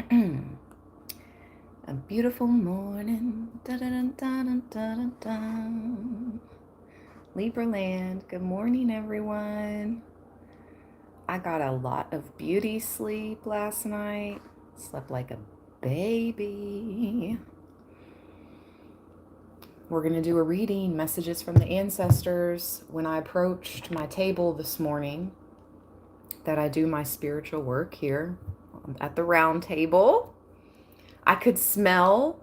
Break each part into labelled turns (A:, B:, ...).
A: A beautiful morning. Da-da-dun-dun-dun-dun-dun. Libra land. Good morning, everyone. I got a lot of beauty sleep last night. Slept like a baby. We're going to do a reading, messages from the ancestors. When I approached my table this morning, that I do my spiritual work here at the round table, I could smell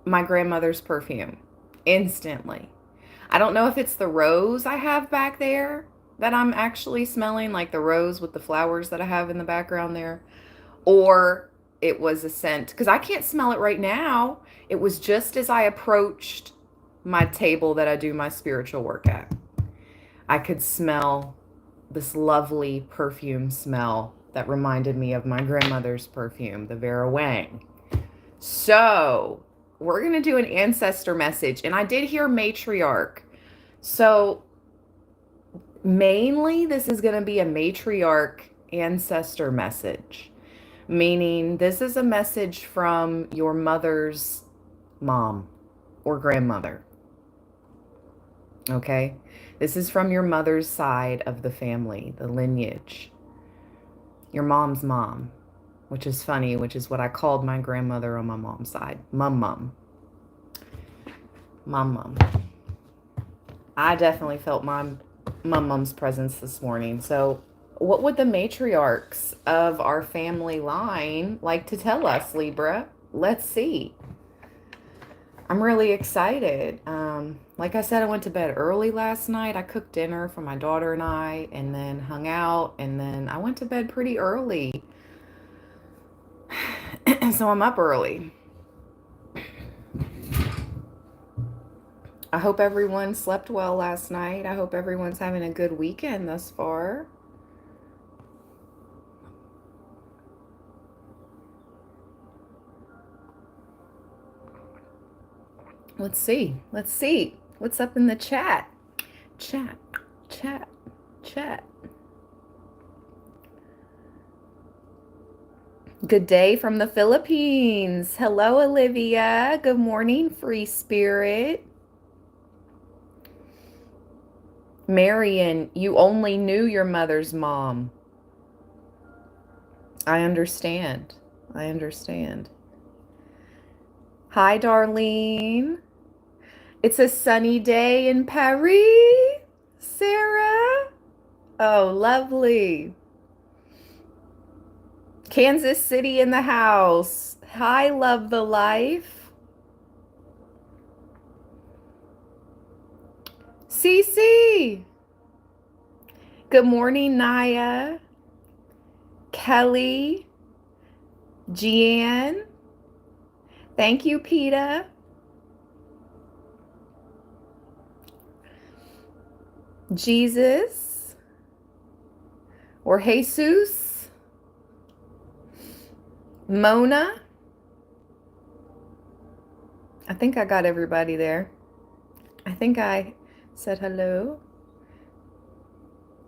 A: my grandmother's perfume instantly. I don't know if it's the rose I have back there that I'm actually smelling, like the rose with the flowers that I have in the background there, or it was a scent, because I can't smell it right now. It was just as I approached my table that I do my spiritual work at. I could smell this lovely perfume smell that reminded me of my grandmother's perfume, the Vera Wang. So we're going to do an ancestor message. And I did hear matriarch. So mainly this is going to be a matriarch ancestor message, meaning this is a message from your mother's mom or grandmother. Okay? This is from your mother's side of the family, the lineage. Your mom's mom, which is funny, which is what I called my grandmother on my mom's side. Mum. I definitely felt my mum's presence this morning. So what would the matriarchs of our family line like to tell us, Libra? Let's see. I'm really excited. Like I said, I went to bed early last night. I cooked dinner for my daughter and I, and then hung out, and then I went to bed pretty early. So I'm up early. I hope everyone slept well last night. I hope everyone's having a good weekend thus far. Let's see. What's up in the chat? Chat. Good day from the Philippines. Hello, Olivia. Good morning, free spirit. Marion, you only knew your mother's mom. I understand. Hi, Darlene. It's a sunny day in Paris, Sarah. Oh, lovely. Kansas City in the house. Hi, love the life. Cece. Good morning, Naya. Kelly. Jeanne. Thank you, Peta. Jesus. Or Jesus. Mona. I think I got everybody there. I think I said hello.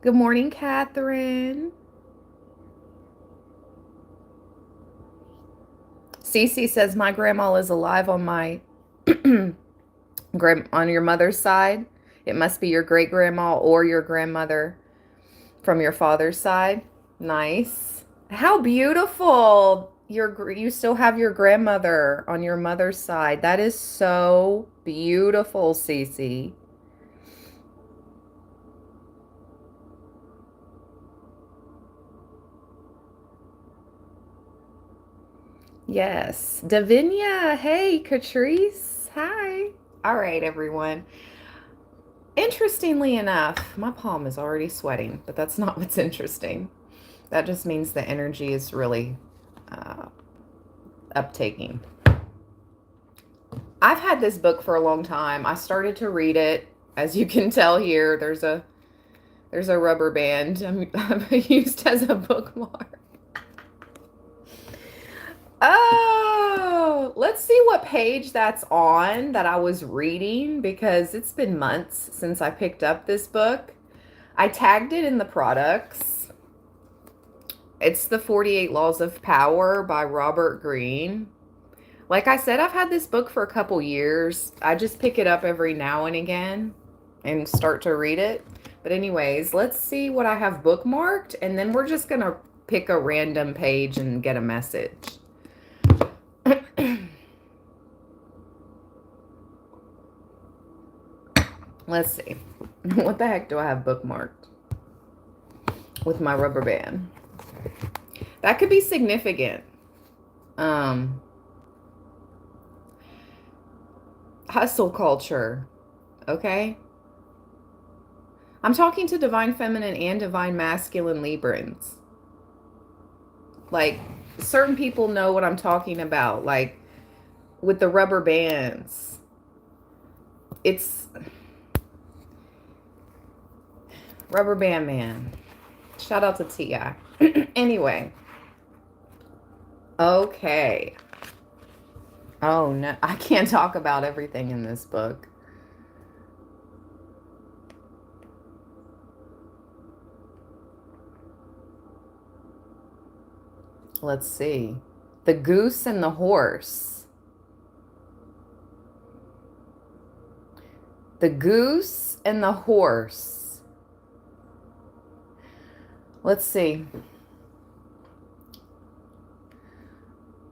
A: Good morning, Catherine. Cece says my grandma is alive on my on your mother's side. It must be your great grandma or your grandmother from your father's side. Nice. How beautiful. You still have your grandmother on your mother's side. That is so beautiful, Cece. Yes. Davinia. Hey, Catrice. Hi. All right, everyone. Interestingly enough, my palm is already sweating, but that's not what's interesting. That just means the energy is really uptaking. I've had this book for a long time. I started to read it. As you can tell here, there's a rubber band I'm used as a bookmark. Oh, let's see what page that's on that I was reading, because it's been months since I picked up this book. I tagged it in the products. It's the 48 Laws of Power by Robert Greene. Like I said, I've had this book for a couple years. I just pick it up every now and again and start to read it. But anyways, let's see what I have bookmarked, and then we're just going to pick a random page and get a message. Let's see. What the heck do I have bookmarked with my rubber band? That could be significant. Hustle culture. Okay. I'm talking to divine feminine and divine masculine Librans. Like, certain people know what I'm talking about. Like, with the rubber bands. It's Rubber Band Man. Shout out to T.I. Anyway. Okay. Oh, no. I can't talk about everything in this book. Let's see. The Goose and the Horse. The Goose and the Horse. Let's see.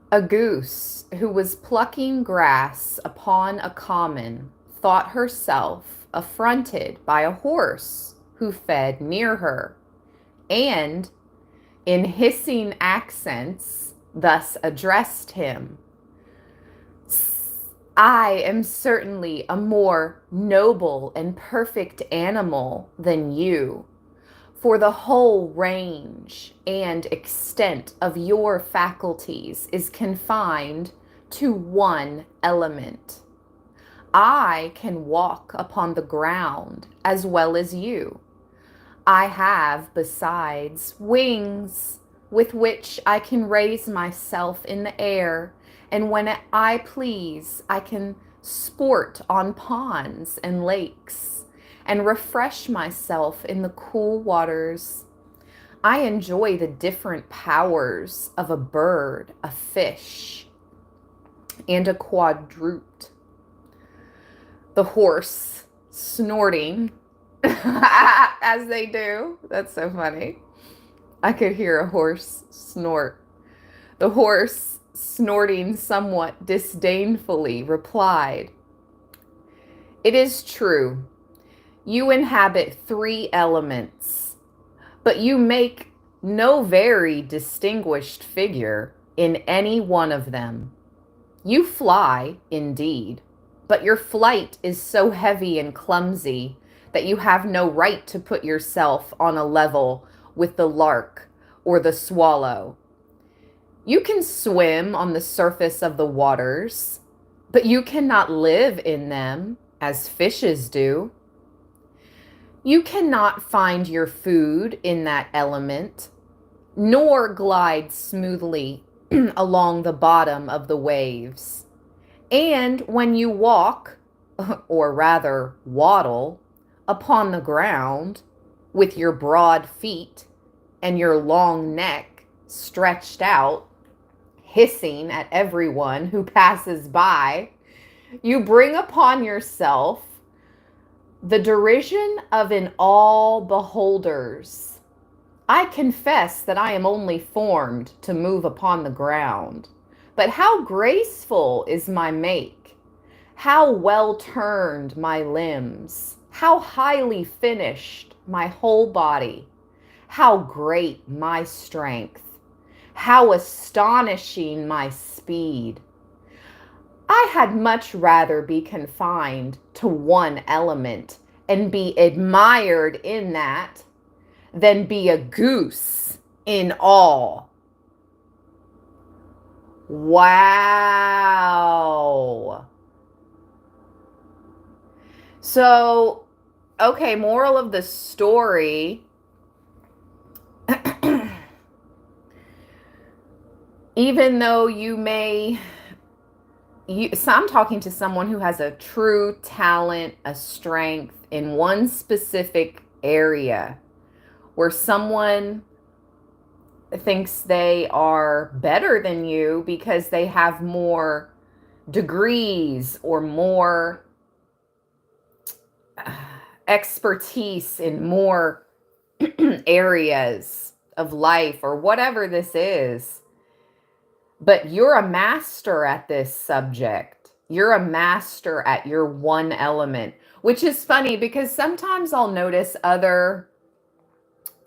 A: A goose who was plucking grass upon a common thought herself affronted by a horse who fed near her, and in hissing accents thus addressed him: I am certainly a more noble and perfect animal than you, for the whole range and extent of your faculties is confined to one element. I can walk upon the ground as well as you. I have, besides, wings with which I can raise myself in the air, and when I please, I can sport on ponds and lakes and refresh myself in the cool waters. I enjoy the different powers of a bird, a fish, and a quadruped. The horse snorting, as they do. That's so funny. I could hear a horse snort. The horse, snorting somewhat disdainfully, replied, It is true. You inhabit 3 elements, but you make no very distinguished figure in any one of them. You fly, indeed, but your flight is so heavy and clumsy that you have no right to put yourself on a level with the lark or the swallow. You can swim on the surface of the waters, but you cannot live in them as fishes do. You cannot find your food in that element, nor glide smoothly along the bottom of the waves. And when you walk, or rather waddle, upon the ground with your broad feet and your long neck stretched out, hissing at everyone who passes by, you bring upon yourself the derision of an all beholders. I confess that I am only formed to move upon the ground, but how graceful is my make, how well turned my limbs, how highly finished my whole body, how great my strength, how astonishing my speed. I had much rather be confined to one element and be admired in that than be a goose in all. Wow. So, okay, moral of the story. Even though so I'm talking to someone who has a true talent, a strength in one specific area, where someone thinks they are better than you because they have more degrees or more expertise in more areas of life or whatever this is. But you're a master at this subject. You're a master at your one element, which is funny because sometimes I'll notice other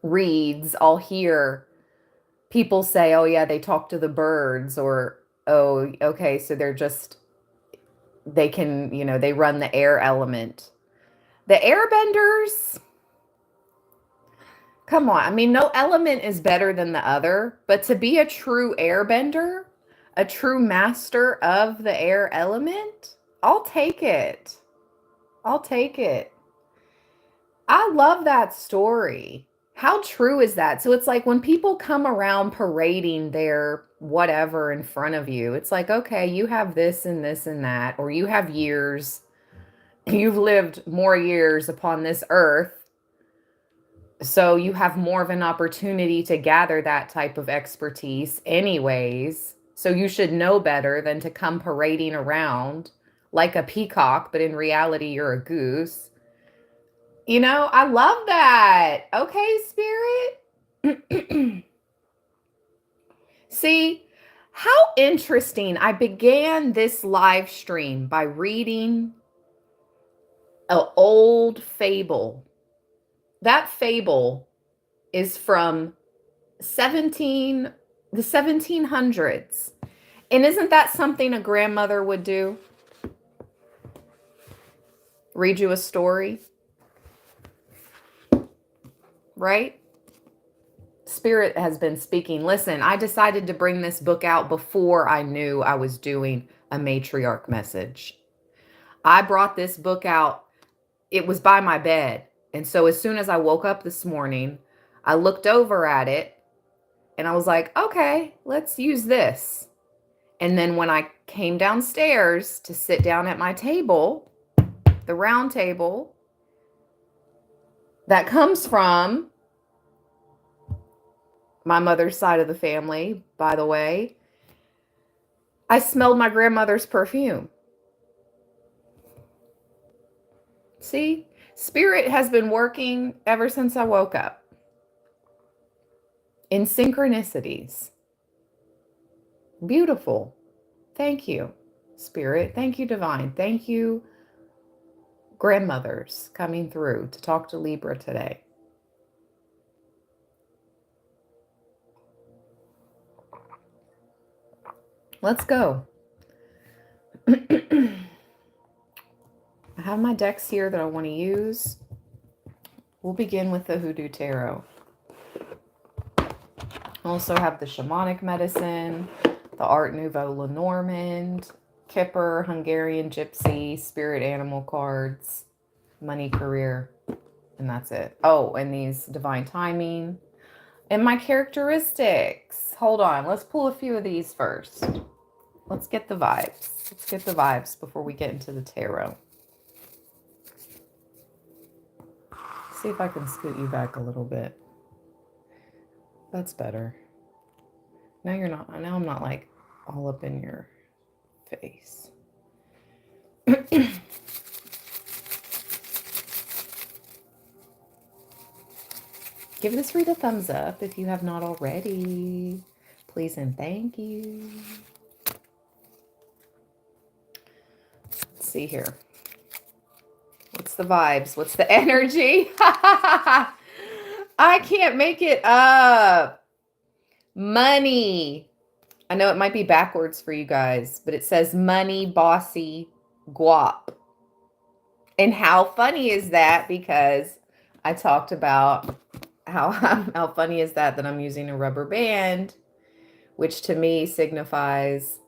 A: reads, I'll hear people say, oh, yeah, they talk to the birds, or, oh, okay, so they can, they run the air element. The airbenders, come on. I mean, no element is better than the other, but to be a true airbender, a true master of the air element, I'll take it. I'll take it. I love that story. How true is that? So it's like when people come around parading their whatever in front of you, it's like, okay, you have this and this and that, or you have years, you've lived more years upon this earth. So you have more of an opportunity to gather that type of expertise anyways. So you should know better than to come parading around like a peacock, but in reality, you're a goose. I love that. Okay, Spirit. See, how interesting. I began this live stream by reading an old fable. That fable is from the 1700s. And isn't that something a grandmother would do? Read you a story? Right? Spirit has been speaking. Listen, I decided to bring this book out before I knew I was doing a matriarch message. I brought this book out. It was by my bed. And so as soon as I woke up this morning, I looked over at it and I was like, okay, let's use this. And then when I came downstairs to sit down at my table, the round table that comes from my mother's side of the family, by the way, I smelled my grandmother's perfume. See, Spirit has been working ever since I woke up in synchronicities. Beautiful. Thank you, Spirit. Thank you, Divine. Thank you, grandmothers coming through to talk to Libra today. Let's go. I have my decks here that I want to use. We'll begin with the Hoodoo Tarot. I also have the Shamanic Medicine, the Art Nouveau Lenormand, Kipper, Hungarian Gypsy, Spirit Animal cards, Money Career, and that's it. Oh, and these Divine Timing. And my characteristics. Hold on. Let's pull a few of these first. Let's get the vibes. Let's get the vibes before we get into the tarot. See if I can scoot you back a little bit. That's better. Now you're not. Now I'm not like all up in your face. Give this read a thumbs up if you have not already. Please and thank you. Let's see here. What's the vibes? What's the energy? I can't make it up. Money. I know it might be backwards for you guys, but it says money, bossy, guap. And how funny is that? Because I talked about how funny is that I'm using a rubber band, which to me signifies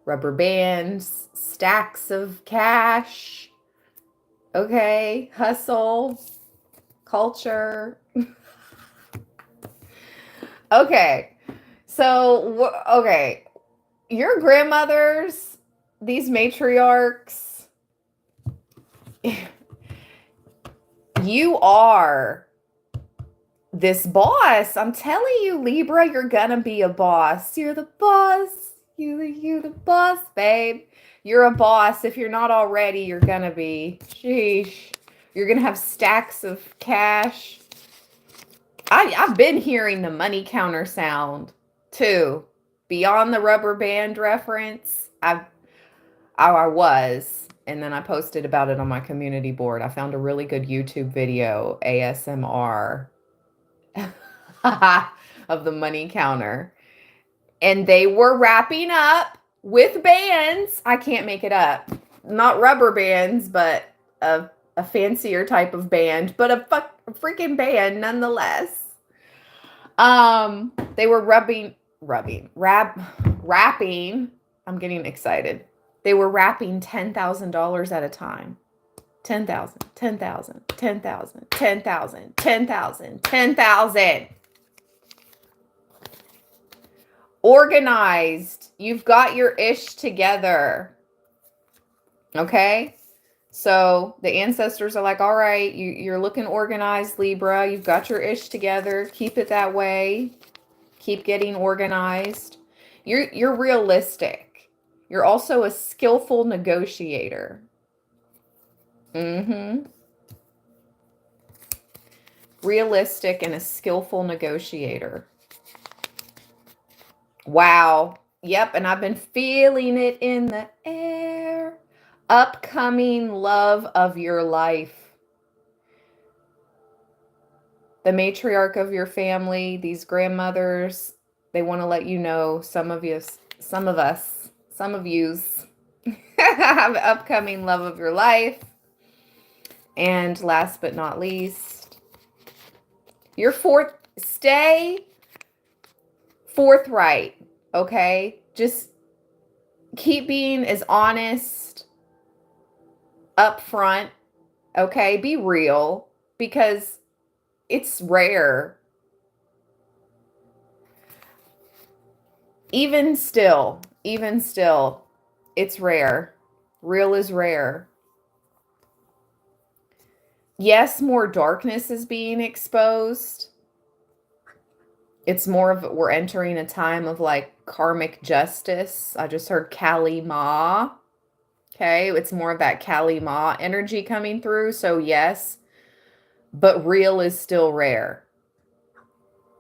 A: rubber bands, stacks of cash, okay, hustle, culture. Okay, so, okay, your grandmothers, these matriarchs, you are this boss. I'm telling you, Libra, you're gonna be a boss. You're the boss. You the boss, babe. You're a boss. If you're not already, you're gonna be. Sheesh. You're gonna have stacks of cash. I've been hearing the money counter sound too. Beyond the rubber band reference, I was, and then I posted about it on my community board. I found a really good YouTube video, ASMR, of the money counter. And they were wrapping up with bands. I can't make it up. Not rubber bands, but a fancier type of band, but a freaking band nonetheless. They were wrapping. I'm getting excited. They were wrapping $10,000 at a time. 10,000, 10,000, 10,000, 10,000, 10,000, 10,000. Organized. You've got your ish together. Okay? So the ancestors are like, all right, you're looking organized, Libra. You've got your ish together. Keep it that way. Keep getting organized. You're realistic. You're also a skillful negotiator. Realistic and a skillful negotiator. Wow. Yep, and I've been feeling it in the air. Upcoming love of your life. The matriarch of your family, these grandmothers, they want to let you know, some of yous have upcoming love of your life. And last but not least, stay forthright, okay? Just keep being as honest, upfront, okay? Be real, because it's rare. Even still, it's rare. Real is rare. Yes, more darkness is being exposed. It's more of, we're entering a time of like karmic justice. I just heard Kali Ma. Okay, it's more of that Kali Ma energy coming through. So yes, but real is still rare.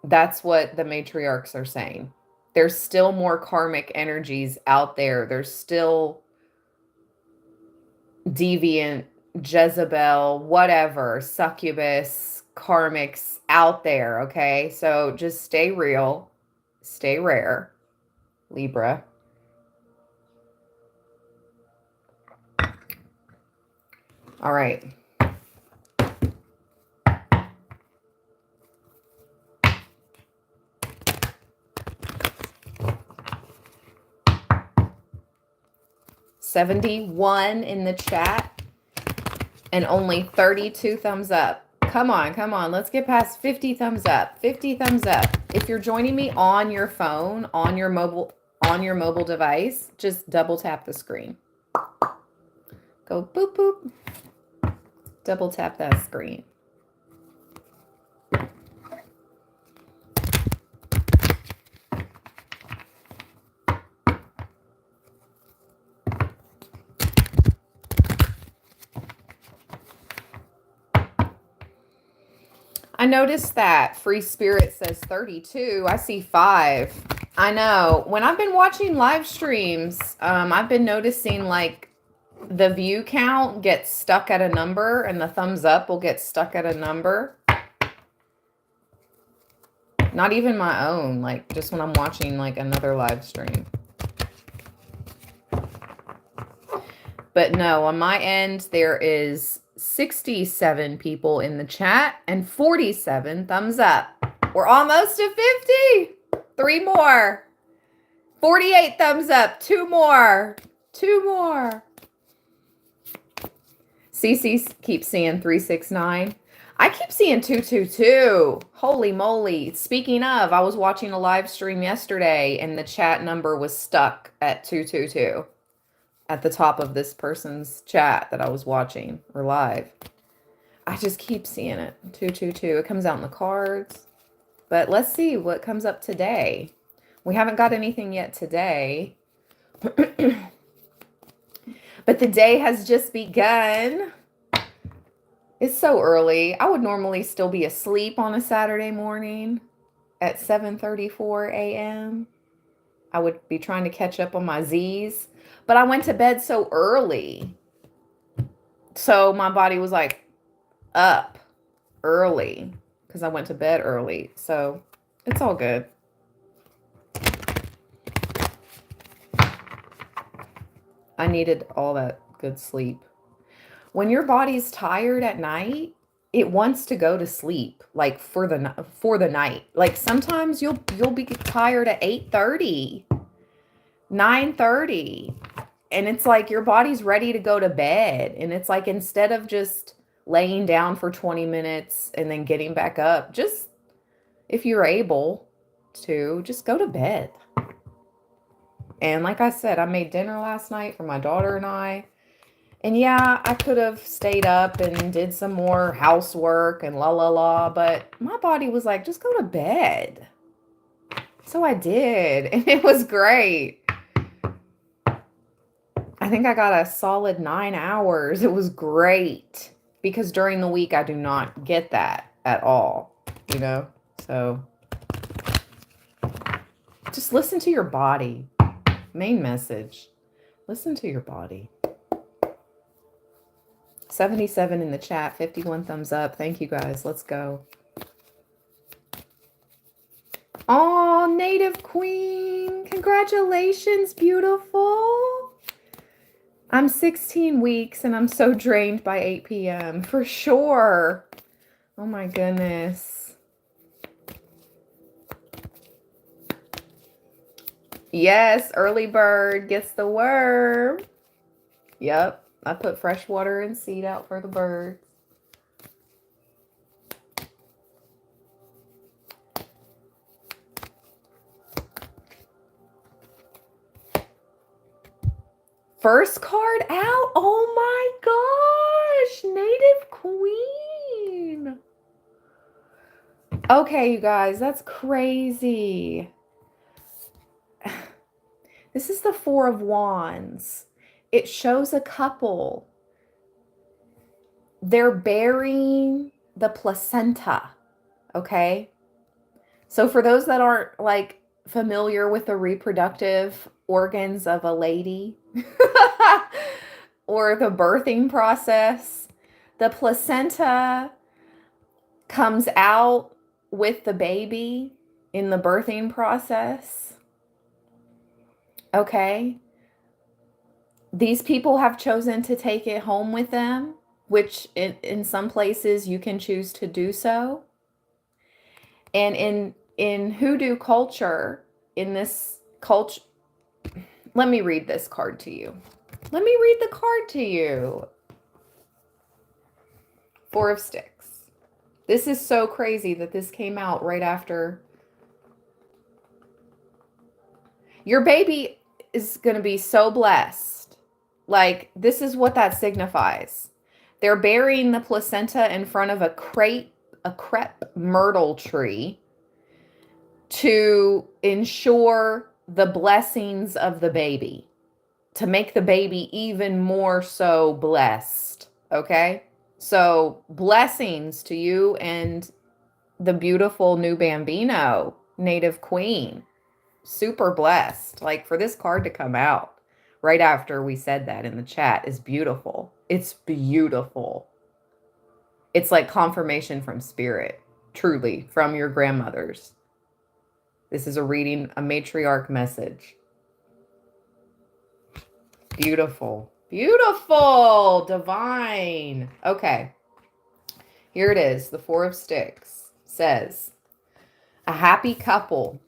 A: That's what the matriarchs are saying. There's still more karmic energies out there. There's still deviant, Jezebel, whatever, succubus, karmics out there, okay? So just stay real, stay rare, Libra. All right. $71 in the chat and only 32 thumbs up. Come on. Let's get past 50 thumbs up. 50 thumbs up. If you're joining me on your phone, on your mobile device, just double tap the screen. Go boop, boop. Double tap that screen. I noticed that Free Spirit says 32. I see 5. I know. When I've been watching live streams, I've been noticing like the view count gets stuck at a number and the thumbs up will get stuck at a number. Not even my own, like just when I'm watching like another live stream. But no, on my end, there is 67 people in the chat and 47 thumbs up. We're almost at 50. 3 more. 48 thumbs up. 2 more. 2 more. Cece keeps seeing 369. I keep seeing 222. Holy moly. Speaking of, I was watching a live stream yesterday and the chat number was stuck at 222. At the top of this person's chat that I was watching or live. I just keep seeing it. 222. It comes out in the cards. But let's see what comes up today. We haven't got anything yet today. But the day has just begun. It's so early. I would normally still be asleep on a Saturday morning at 7:34 a.m. I would be trying to catch up on my Z's, but I went to bed so early. So my body was like up early because I went to bed early. So it's all good. I needed all that good sleep. When your body's tired at night, it wants to go to sleep like for the night. Like sometimes you'll be tired at 8:30, 9:30, and it's like your body's ready to go to bed, and it's like instead of just laying down for 20 minutes and then getting back up, just if you're able to, just go to bed. And like I said, I made dinner last night for my daughter and I. And yeah, I could have stayed up and did some more housework and la la la, but my body was like, just go to bed. So I did, and it was great. I think I got a solid 9 hours. It was great because during the week I do not get that at all, you know? So just listen to your body. Main message. Listen to your body. 77 in the chat, 51 thumbs up. Thank you guys. Let's go. Oh, Native Queen. Congratulations, beautiful. I'm 16 weeks and I'm so drained by 8 p.m. For sure. Oh my goodness. Yes, early bird gets the worm. Yep. I put fresh water and seed out for the birds. First card out. Oh my gosh. Native Queen. Okay, you guys, that's crazy. This is the Four of Wands. It shows a couple. They're bearing the placenta, okay? So for those that aren't like familiar with the reproductive organs of a lady or the birthing process, the placenta comes out with the baby in the birthing process, okay? These people have chosen to take it home with them, which in some places you can choose to do so. And in Hoodoo culture, in this culture, let me read this card to you. Let me read the card to you. Four of Sticks. This is so crazy that this came out right after. Your baby is going to be so blessed. Like, this is what that signifies. They're burying the placenta in front of a crepe myrtle tree to ensure the blessings of the baby, to make the baby even more so blessed, okay? So, blessings to you and the beautiful new Bambino, Native Queen. Super blessed. Like, for this card to come out right after we said that in the chat is beautiful. It's beautiful. It's like confirmation from spirit, truly, from your grandmothers. This is a reading, a matriarch message. Beautiful. Beautiful. Divine. Okay. Here it is. The Four of Sticks says, a happy couple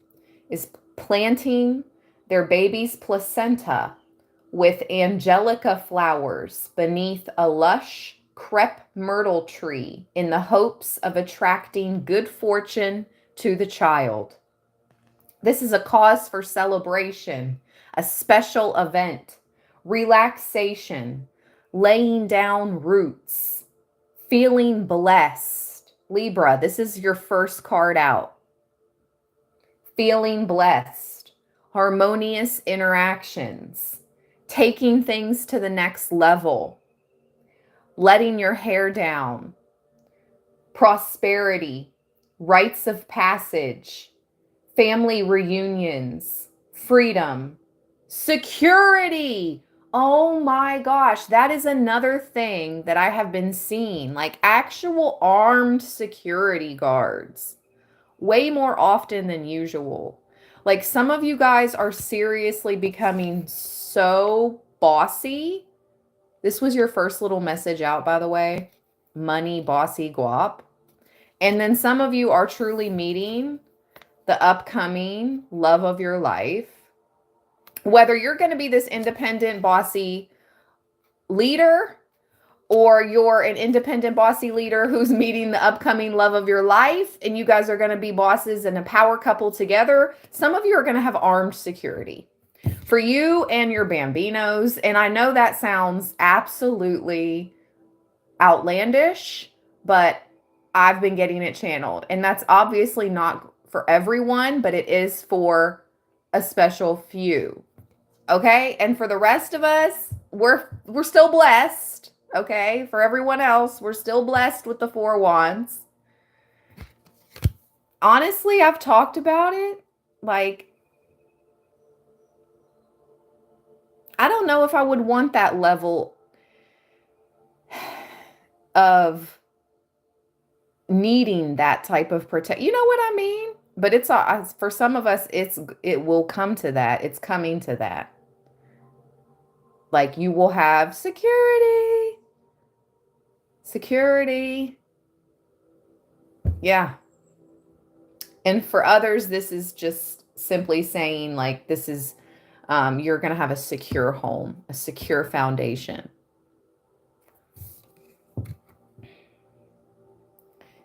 A: is planting their baby's placenta with angelica flowers beneath a lush crepe myrtle tree in the hopes of attracting good fortune to the child. This is a cause for celebration, a special event, relaxation, laying down roots, feeling blessed. Libra, this is your first card out. feeling blessed, harmonious interactions, taking things to the next level, letting your hair down, prosperity, rites of passage, family reunions, freedom, security. Oh my gosh, that is another thing that I have been seeing, like actual armed security guards, way more often than usual. Like some of you guys are seriously becoming so bossy. This was your first little message out, by the way. Money, bossy, guap. And then some of you are truly meeting the upcoming love of your life. Whether you're going to be this independent, bossy leader, or you're an independent, bossy leader who's meeting the upcoming love of your life, and you guys are going to be bosses and a power couple together, some of you are going to have armed security for you and your bambinos. And I know that sounds absolutely outlandish, but I've been getting it channeled. And that's obviously not for everyone, but it is for a special few. Okay? And for the rest of us, we're still blessed. Okay? For everyone else, we're still blessed with the 4 wands. Honestly, I've talked about it. Like, I don't know if I would want that level of needing that type of protection. You know what I mean? But it's for some of us, it will come to that. It's coming to that. Like you will have security. Security. Yeah. And for others, this is just simply saying like this is you're going to have a secure home, a secure foundation.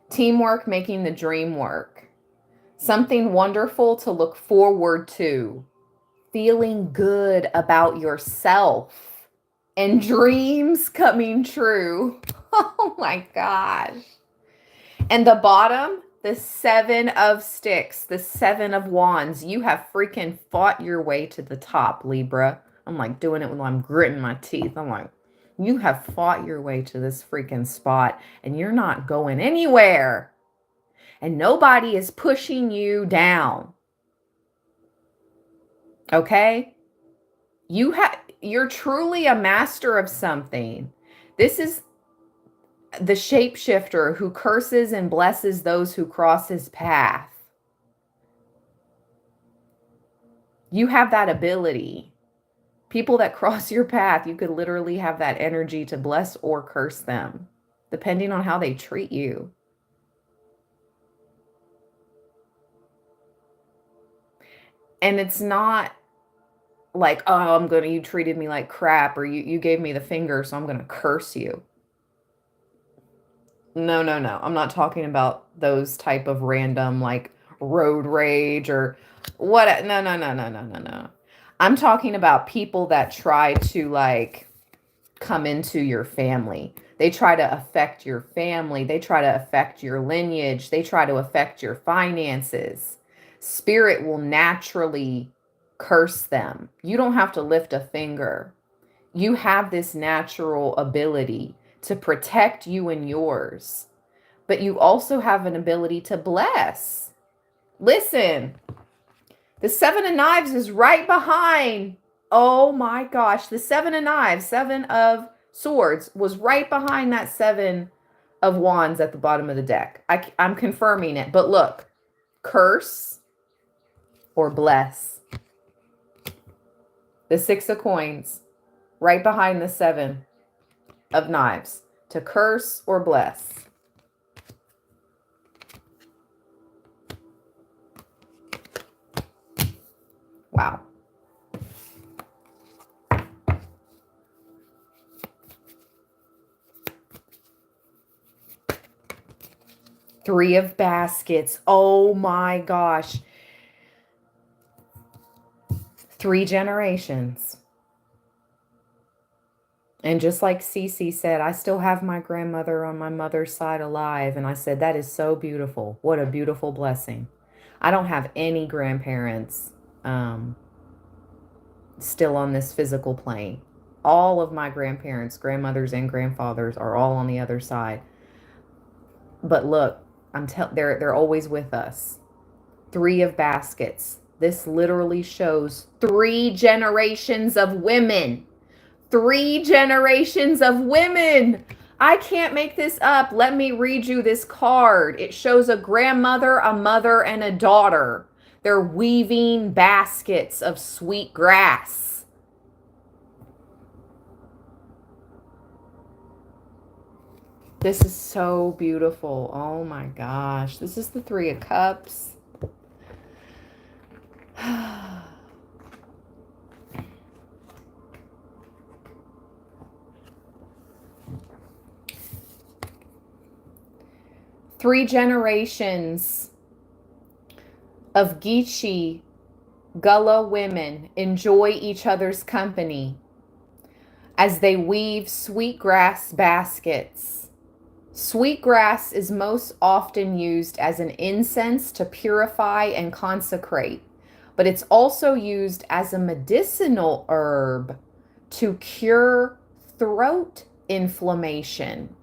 A: Teamwork making the dream work. Something wonderful to look forward to. Feeling good about yourself. And dreams coming true. Oh my gosh. And the bottom, the 7 of sticks, the 7 of wands. You have freaking fought your way to the top, Libra. I'm like doing it when I'm gritting my teeth. I'm like, you have fought your way to this freaking spot and you're not going anywhere. And nobody is pushing you down. Okay? You're truly a master of something. This is the shapeshifter who curses and blesses those who cross his path. You have that ability. People that cross your path, you could literally have that energy to bless or curse them, depending on how they treat you. And it's not like, oh, you treated me like crap, or you gave me the finger, so I'm going to curse you. No. I'm not talking about those type of random like road rage or what. No. I'm talking about people that try to like come into your family. They try to affect your family. They try to affect your lineage. They try to affect your finances. Spirit will naturally curse them. You don't have to lift a finger. You have this natural ability to protect you and yours, but you also have an ability to bless. Listen, the 7 of knives is right behind. Oh my gosh, the 7 of knives, 7 of swords was right behind that 7 of wands at the bottom of the deck. I'm confirming it, but look, curse or bless. The 6 of coins right behind the 7 of knives, to curse or bless. Wow. Three of baskets. Oh my gosh. 3 generations. And just like Cece said, I still have my grandmother on my mother's side alive. And I said, that is so beautiful. What a beautiful blessing. I don't have any grandparents still on this physical plane. All of my grandparents, grandmothers, and grandfathers are all on the other side. But look, they're always with us. 3 of baskets. This literally shows 3 generations of women. 3 generations of women. I can't make this up. Let me read you this card. It shows a grandmother, a mother, and a daughter. They're weaving baskets of sweet grass. This is so beautiful. Oh my gosh. This is the 3 of Cups. Three generations of Geechee Gullah women enjoy each other's company as they weave sweetgrass baskets. Sweetgrass is most often used as an incense to purify and consecrate, but it's also used as a medicinal herb to cure throat inflammation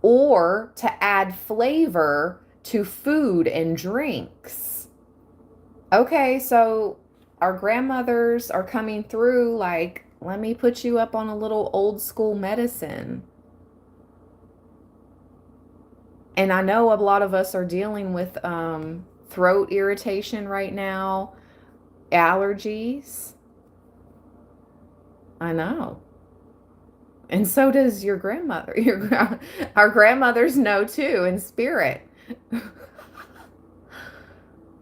A: or to add flavor to food and drinks. Okay, so our grandmothers are coming through like, let me put you up on a little old school medicine. And I know a lot of us are dealing with throat irritation right now, allergies. I know. And so does your grandmother. Our grandmothers know too, in spirit.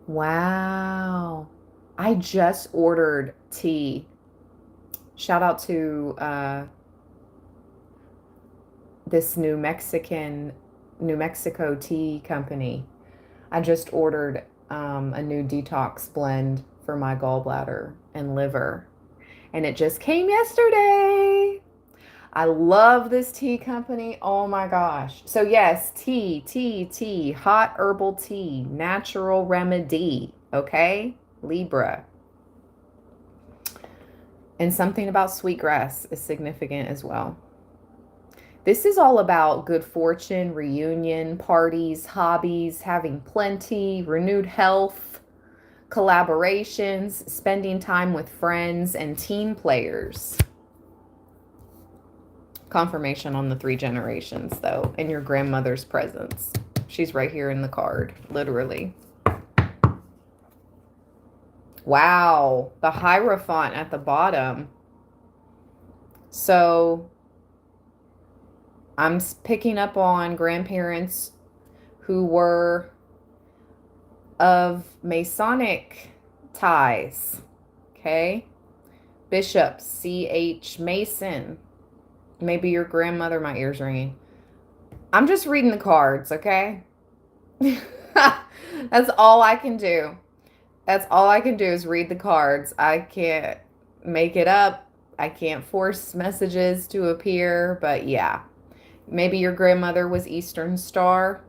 A: Wow. I just ordered tea. Shout out to this New Mexico tea company. I just ordered a new detox blend for my gallbladder and liver. And it just came yesterday. I love this tea company. Oh my gosh. So yes, tea, hot herbal tea, natural remedy. Okay? Libra. And something about sweetgrass is significant as well. This is all about good fortune, reunion, parties, hobbies, having plenty, renewed health, collaborations, spending time with friends, and team players. Confirmation on the 3 generations, though, and your grandmother's presence. She's right here in the card, literally. Wow, the Hierophant at the bottom. So I'm picking up on grandparents who were of Masonic ties. Okay. Bishop C.H. Mason. Maybe your grandmother, my ears ringing. I'm just reading the cards, okay? That's all I can do. That's all I can do is read the cards. I can't make it up. I can't force messages to appear, but yeah. Maybe your grandmother was Eastern Star.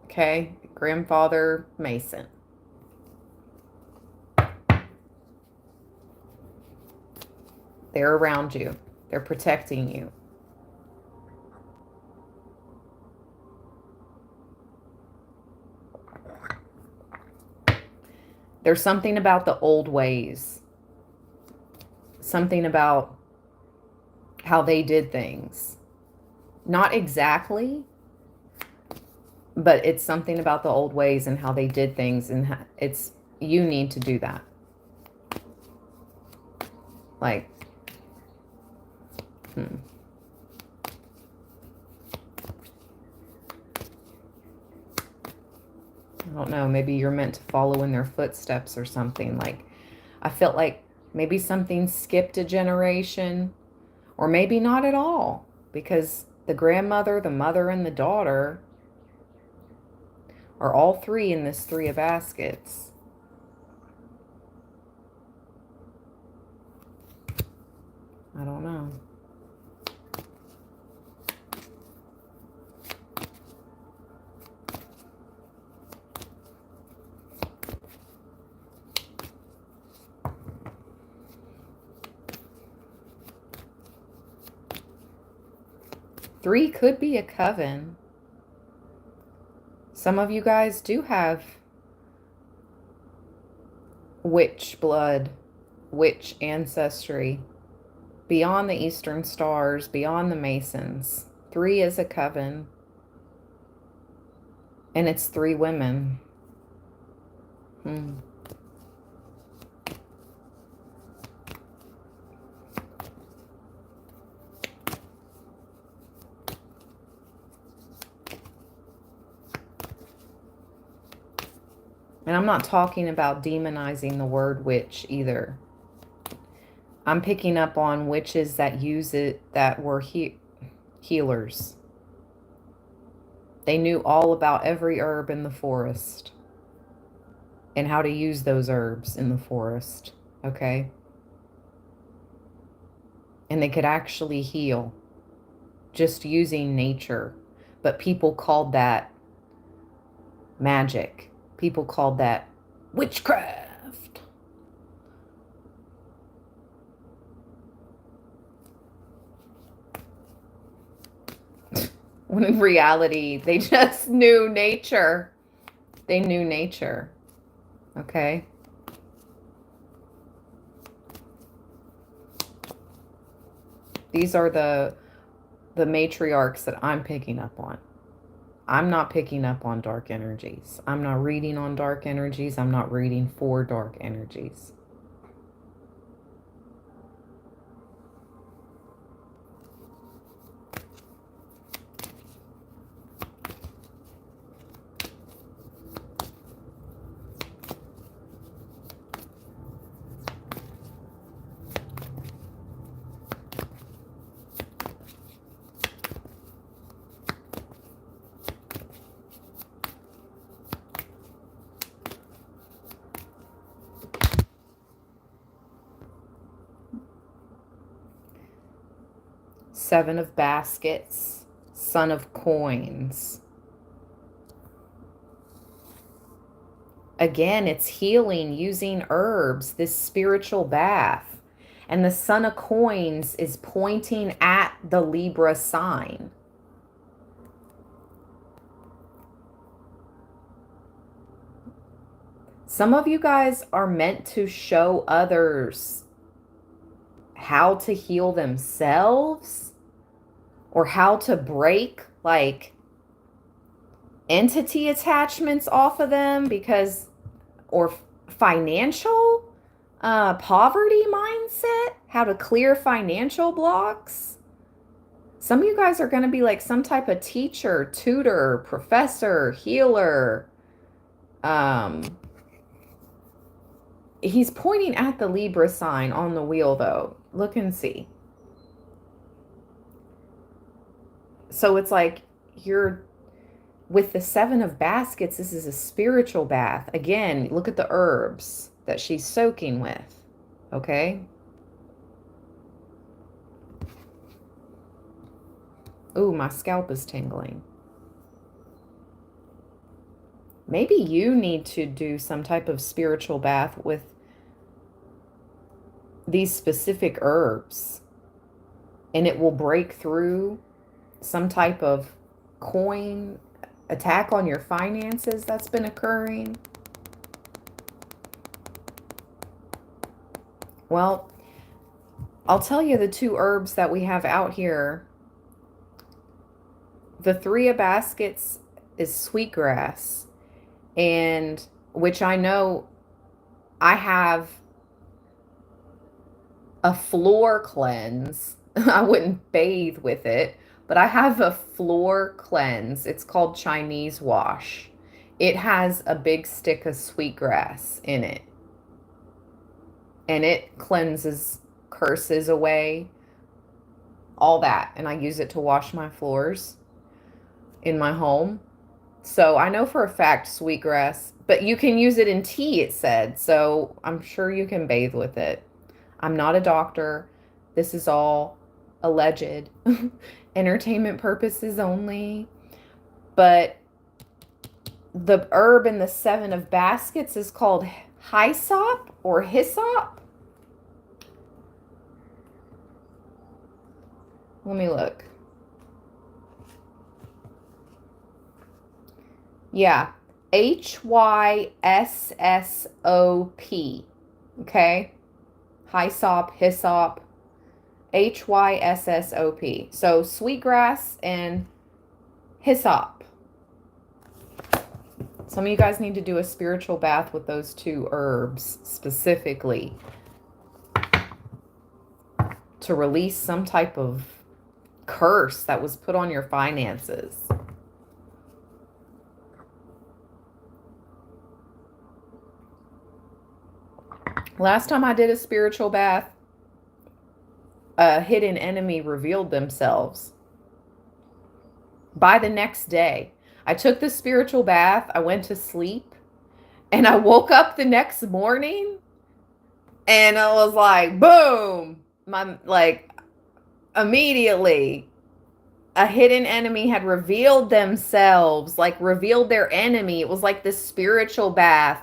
A: Okay. Grandfather Mason. They're around you. They're protecting you. There's something about the old ways. Something about how they did things. Not exactly, but it's something about the old ways and how they did things, and it's, you need to do that. Like, I don't know, maybe you're meant to follow in their footsteps or something. Like, I felt like maybe something skipped a generation, or maybe not at all, because the grandmother, the mother, and the daughter are all 3 in this 3 of baskets. I don't know. 3 could be a coven. Some of you guys do have witch blood, witch ancestry, beyond the Eastern Stars, beyond the Masons. 3 is a coven. And it's 3 women. And I'm not talking about demonizing the word witch either. I'm picking up on witches that use it, that were healers. They knew all about every herb in the forest and how to use those herbs in the forest, okay? And they could actually heal just using nature. But people called that magic. People called that witchcraft. When in reality, they just knew nature. They knew nature. Okay? These are the matriarchs that I'm picking up on. I'm not picking up on dark energies. I'm not reading on dark energies. I'm not reading for dark energies. Seven of baskets, son of coins. Again, it's healing using herbs, this spiritual bath. And the son of coins is pointing at the Libra sign. Some of you guys are meant to show others how to heal themselves, or how to break like entity attachments off of them, because, or financial poverty mindset, how to clear financial blocks. Some of you guys are going to be like some type of teacher, tutor, professor, healer. He's pointing at the Libra sign on the wheel though. Look and see. So it's like you're with the 7 of baskets. This is a spiritual bath. Again, look at the herbs that she's soaking with. Okay. Ooh, my scalp is tingling. Maybe you need to do some type of spiritual bath with these specific herbs, and it will break through some type of coin attack on your finances that's been occurring. Well, I'll tell you the 2 herbs that we have out here. The 3 of baskets is sweetgrass, and which I know I have a floor cleanse. I wouldn't bathe with it, but I have a floor cleanse. It's called Chinese wash. It has a big stick of sweetgrass in it, and it cleanses curses away, all that. And I use it to wash my floors in my home. So I know for a fact sweetgrass, but you can use it in tea, it said. So I'm sure you can bathe with it. I'm not a doctor. This is all alleged. Entertainment purposes only. But the herb in the 7 of baskets is called hyssop or hyssop. Let me look. Yeah. Hyssop. Okay? Hyssop, hyssop. Hyssop. So sweetgrass and hyssop. Some of you guys need to do a spiritual bath with those two herbs specifically to release some type of curse that was put on your finances. Last time I did a spiritual bath, a hidden enemy revealed themselves. By the next day, I took the spiritual bath, I went to sleep, and I woke up the next morning and I was like, boom, immediately a hidden enemy had revealed themselves, like revealed their enemy. It was like this spiritual bath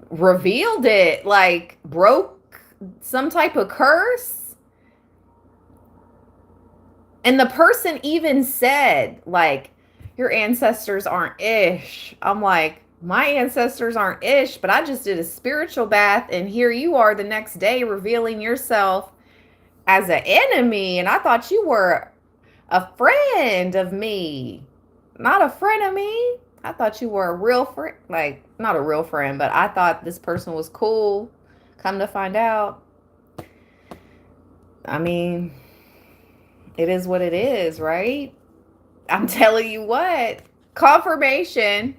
A: revealed it, like broke some type of curse. And the person even said, like, your ancestors aren't ish. I'm like, my ancestors aren't ish, but I just did a spiritual bath and here you are the next day revealing yourself as an enemy. And I thought you were a friend of me, not a friend of me. I thought you were a real friend, like not a real friend, but I thought this person was cool. Come to find out, I mean, it is what it is, right? I'm telling you what, confirmation.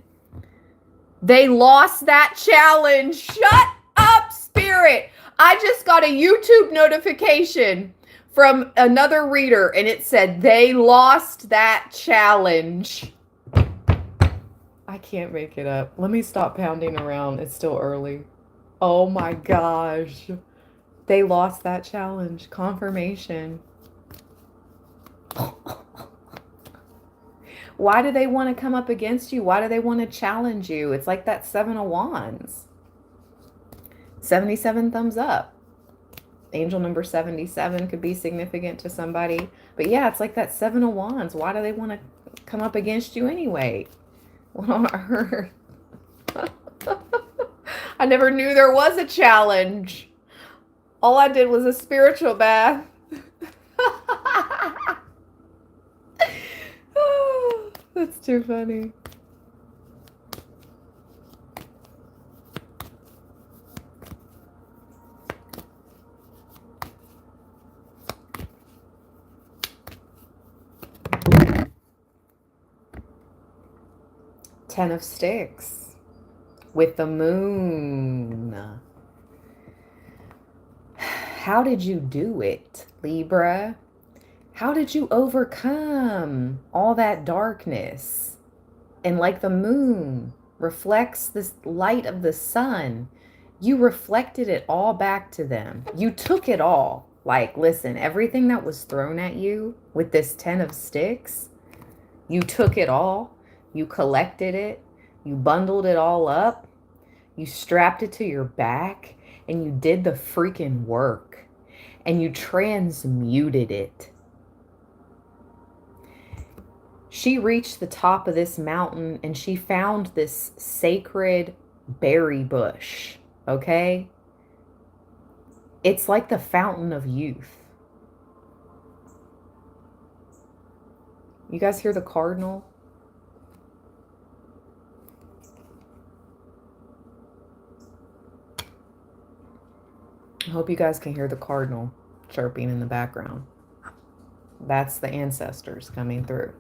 A: They lost that challenge. Shut up, spirit. I just got a YouTube notification from another reader and it said they lost that challenge. I can't make it up. Let me stop pounding around. It's still early. Oh my gosh. They lost that challenge. Confirmation. Why do they want to come up against you? Why do they want to challenge you? It's like that 7 of Wands. 77 thumbs up. Angel number 77 could be significant to somebody. But yeah, it's like that 7 of Wands. Why do they want to come up against you anyway? What on earth? I never knew there was a challenge. All I did was a spiritual bath. That's too funny. Ten of Sticks with the moon. How did you do it, Libra? How did you overcome all that darkness? And like the moon reflects this light of the sun, you reflected it all back to them. You took it all. Like, listen, everything that was thrown at you with this 10 of Sticks, you took it all. You collected it. You bundled it all up. You strapped it to your back and you did the freaking work and you transmuted it. She reached the top of this mountain and she found this sacred berry bush, okay? It's like the fountain of youth. You guys hear the cardinal? I hope you guys can hear the cardinal chirping in the background. That's the ancestors coming through.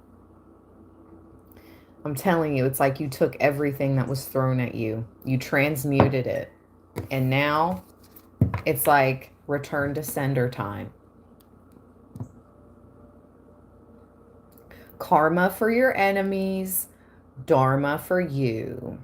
A: I'm telling you, it's like you took everything that was thrown at you. You transmuted it. And now it's like return to sender time. Karma for your enemies, dharma for you.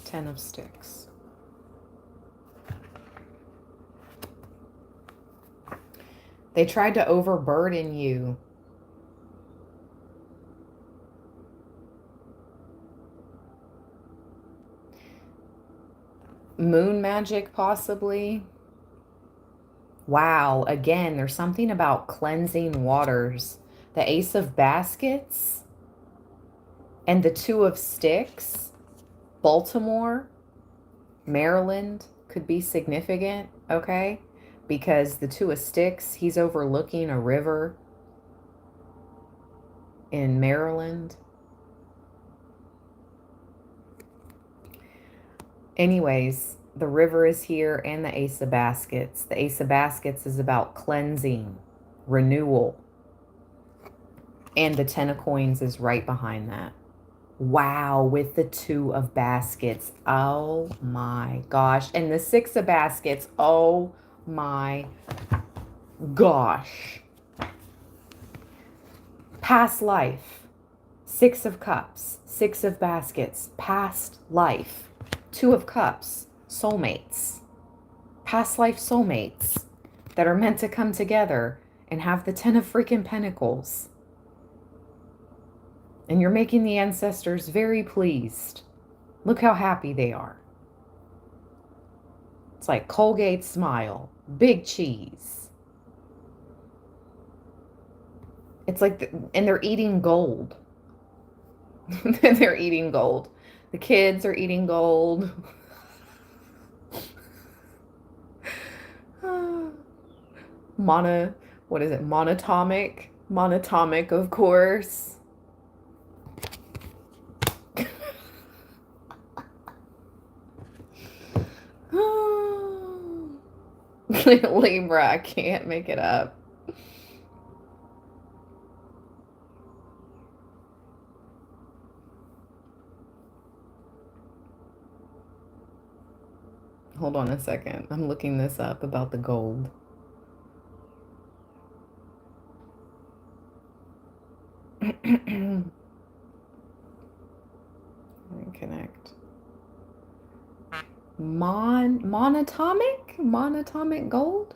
A: Ten of Sticks. They tried to overburden you Moon magic, possibly. Wow, again, there's something about cleansing waters. The Ace of Baskets and the Two of Sticks. Baltimore, Maryland could be significant, okay? Because the Two of Sticks, he's overlooking a river in Maryland. Anyways, the river is here and the Ace of Baskets. The Ace of Baskets is about cleansing, renewal. And the Ten of Coins is right behind that. Wow, with the Two of Baskets. Oh my gosh. And the Six of Baskets. Oh my gosh. Past life. Six of Cups. Six of Baskets. Past life. Two of Cups. Soulmates. Past life soulmates that are meant to come together and have the Ten of freaking Pentacles. And you're making the ancestors very pleased. Look how happy they are. It's like Colgate smile. Big cheese. It's like, and they're eating gold. They're eating gold. The kids are eating gold. What is it? Monatomic. Monatomic, of course. Libra, I can't make it up. Hold on a second. I'm looking this up about the gold. Connect. Monatomic? Monatomic gold?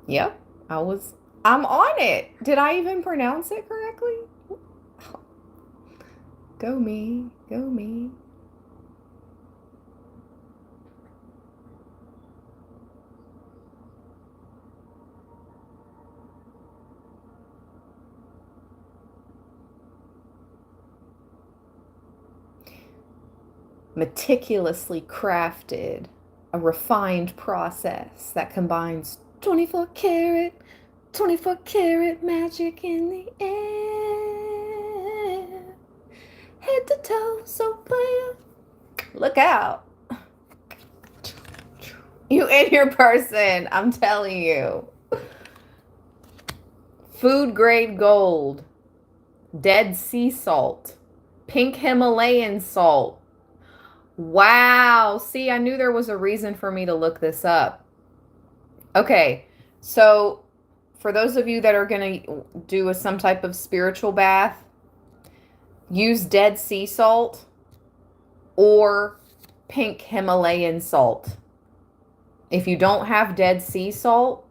A: Yep, I'm on it. Did I even pronounce it correctly? Go me, go me. Meticulously crafted, a refined process that combines 24 karat magic in the air. Head to toe, so player. Look out. You and your person, I'm telling you. Food grade gold. Dead sea salt. Pink Himalayan salt. Wow. See, I knew there was a reason for me to look this up. Okay, so for those of you that are going to do some type of spiritual bath, use dead sea salt or pink Himalayan salt. If you don't have dead sea salt,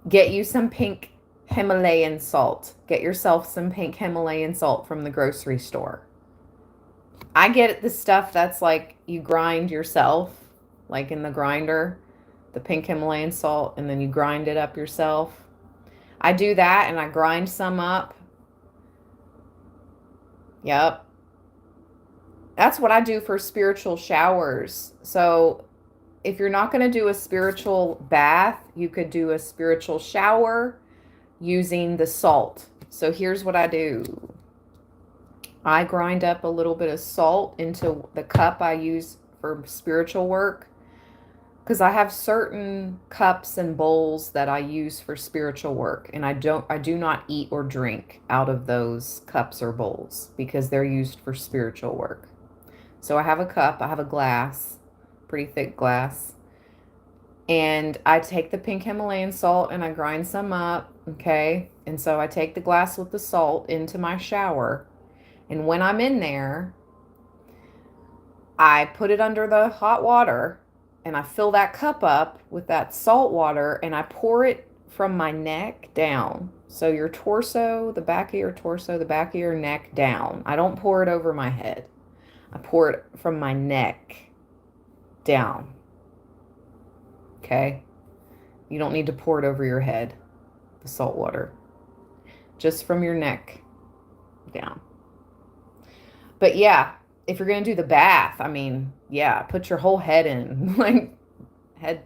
A: get you some pink Himalayan salt. Get yourself some pink Himalayan salt from the grocery store. I get the stuff that's like you grind yourself, like in the grinder, the pink Himalayan salt, and then you grind it up yourself. I do that and I grind some up. Yep. That's what I do for spiritual showers. So if you're not going to do a spiritual bath, you could do a spiritual shower using the salt. So here's what I do. I grind up a little bit of salt into the cup I use for spiritual work, because I have certain cups and bowls that I use for spiritual work, and I do not eat or drink out of those cups or bowls because they're used for spiritual work. So I have a cup, I have a glass, pretty thick glass, and I take the pink Himalayan salt and I grind some up, okay? And so I take the glass with the salt into my shower. And when I'm in there, I put it under the hot water and I fill that cup up with that salt water and I pour it from my neck down. So your torso, the back of your torso, the back of your neck down. I don't pour it over my head. I pour it from my neck down. Okay? You don't need to pour it over your head, the salt water. Just from your neck down. But yeah, if you're going to do the bath, I mean, yeah, put your whole head in. Like, head,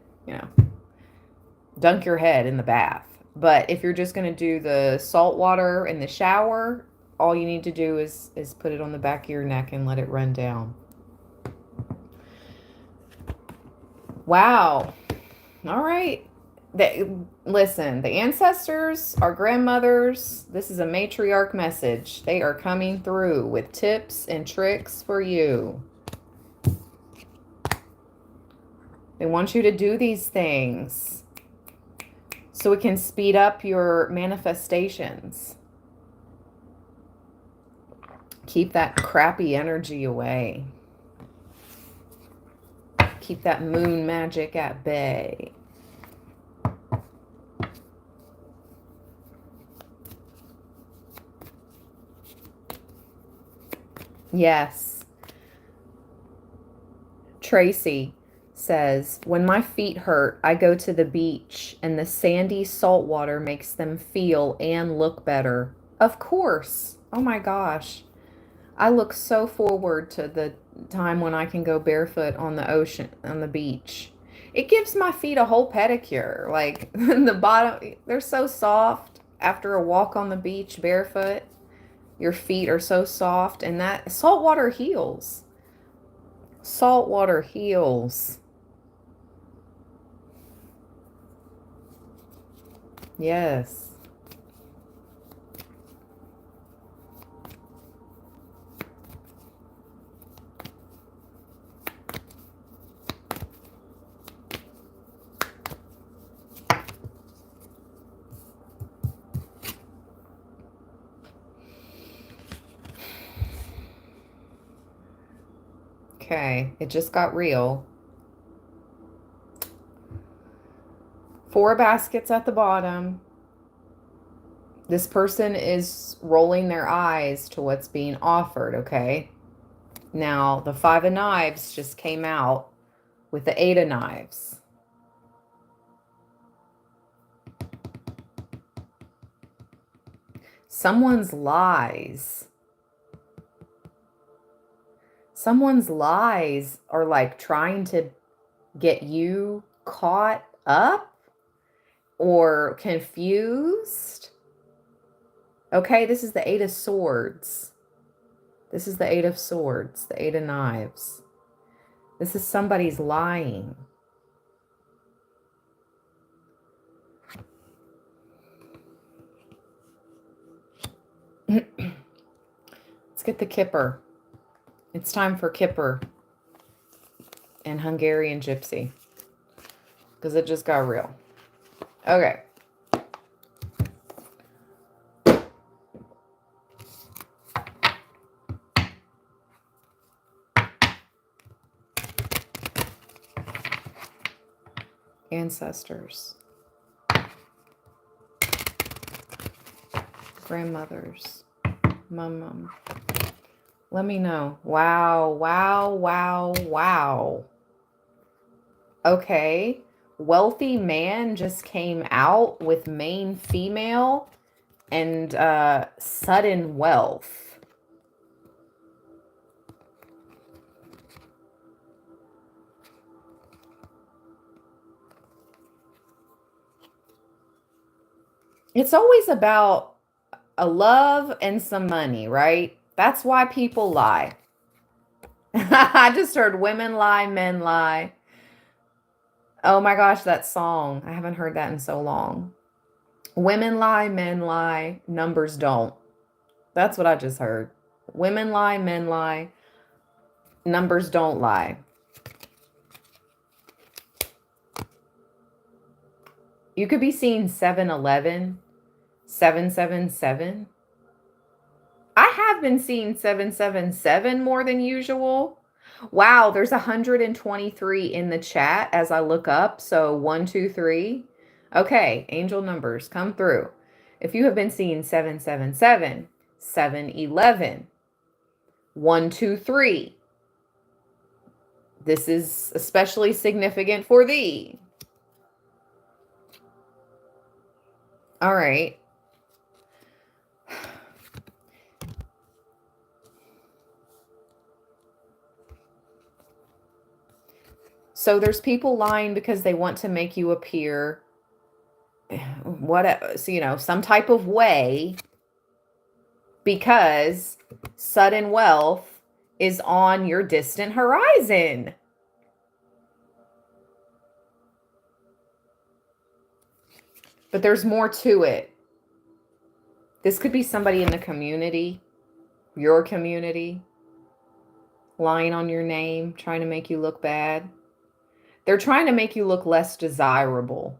A: dunk your head in the bath. But if you're just going to do the salt water in the shower, all you need to do is put it on the back of your neck and let it run down. Wow. All right. Listen, the ancestors, our grandmothers, this is a matriarch message. They are coming through with tips and tricks for you. They want you to do these things so it can speed up your manifestations. Keep that crappy energy away. Keep that moon magic at bay. Yes. Tracy says, when my feet hurt, I go to the beach and the sandy salt water makes them feel and look better. Of course. Oh my gosh. I look so forward to the time when I can go barefoot on the ocean, on the beach. It gives my feet a whole pedicure. Like the bottom, they're so soft after a walk on the beach barefoot. Your feet are so soft, and that salt water heals. Salt water heals. Yes. Okay, it just got real. 4 baskets at the bottom. This person is rolling their eyes to what's being offered, okay? Now, the 5 of knives just came out with the 8 of knives. Someone's lies are like trying to get you caught up or confused. Okay, this is the 8 of swords. This is the 8 of swords, the 8 of knives. This is somebody's lying. Let's get the Kipper. It's time for Kipper and Hungarian Gypsy because it just got real. Okay. Ancestors. Grandmothers. Mom. Let me know. Wow, wow, wow, wow. Okay. Wealthy man just came out with main female and sudden wealth. It's always about a love and some money, right? That's why people lie. I just heard women lie, men lie. Oh my gosh, that song. I haven't heard that in so long. Women lie, men lie, numbers don't. That's what I just heard. Women lie, men lie, numbers don't lie. You could be seeing 711, 777. I have been seeing 777 more than usual. Wow, there's 123 in the chat as I look up. So 1, 2, 3. Okay, angel numbers come through. If you have been seeing 777, 711, 123, this is especially significant for thee. All right. So there's people lying because they want to make you appear some type of way, because sudden wealth is on your distant horizon. But there's more to it. This could be somebody in the community, your community, lying on your name, trying to make you look bad. They're trying to make you look less desirable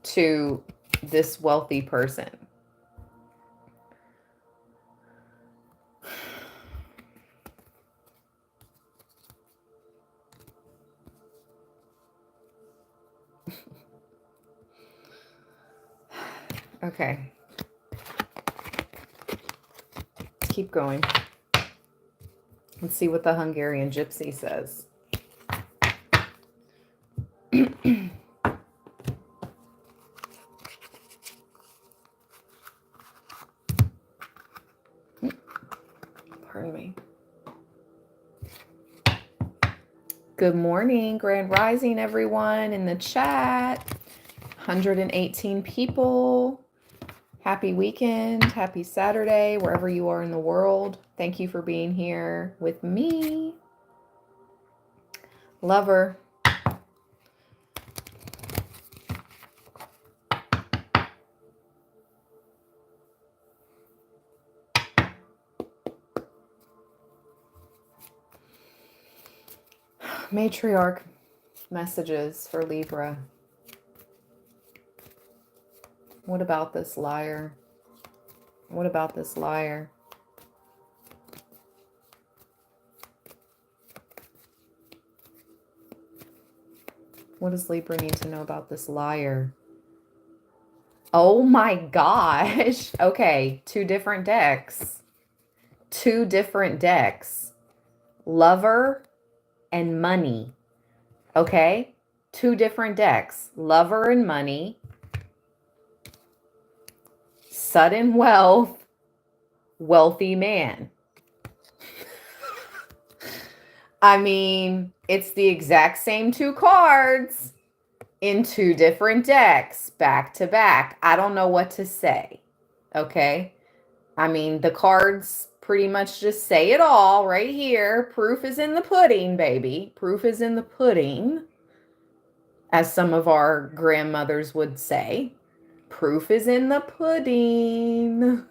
A: to this wealthy person. Okay. Let's keep going. Let's see what the Hungarian gypsy says. Pardon me. Good morning, Grand Rising, everyone in the chat. 118 people. Happy weekend, happy Saturday, wherever you are in the world. Thank you for being here with me. Lover. Matriarch messages for Libra. What about this liar? What about this liar? What does Libra need to know about this liar? Oh my gosh. Okay, two different decks. Two different decks. Lover and money. Okay? Two different decks. Lover and money. Sudden wealth. Wealthy man. I mean, it's the exact same two cards in two different decks, back to back. I don't know what to say. Okay? I mean, the cards pretty much just say it all right here. Proof is in the pudding, baby. Proof is in the pudding, as some of our grandmothers would say. Proof is in the pudding.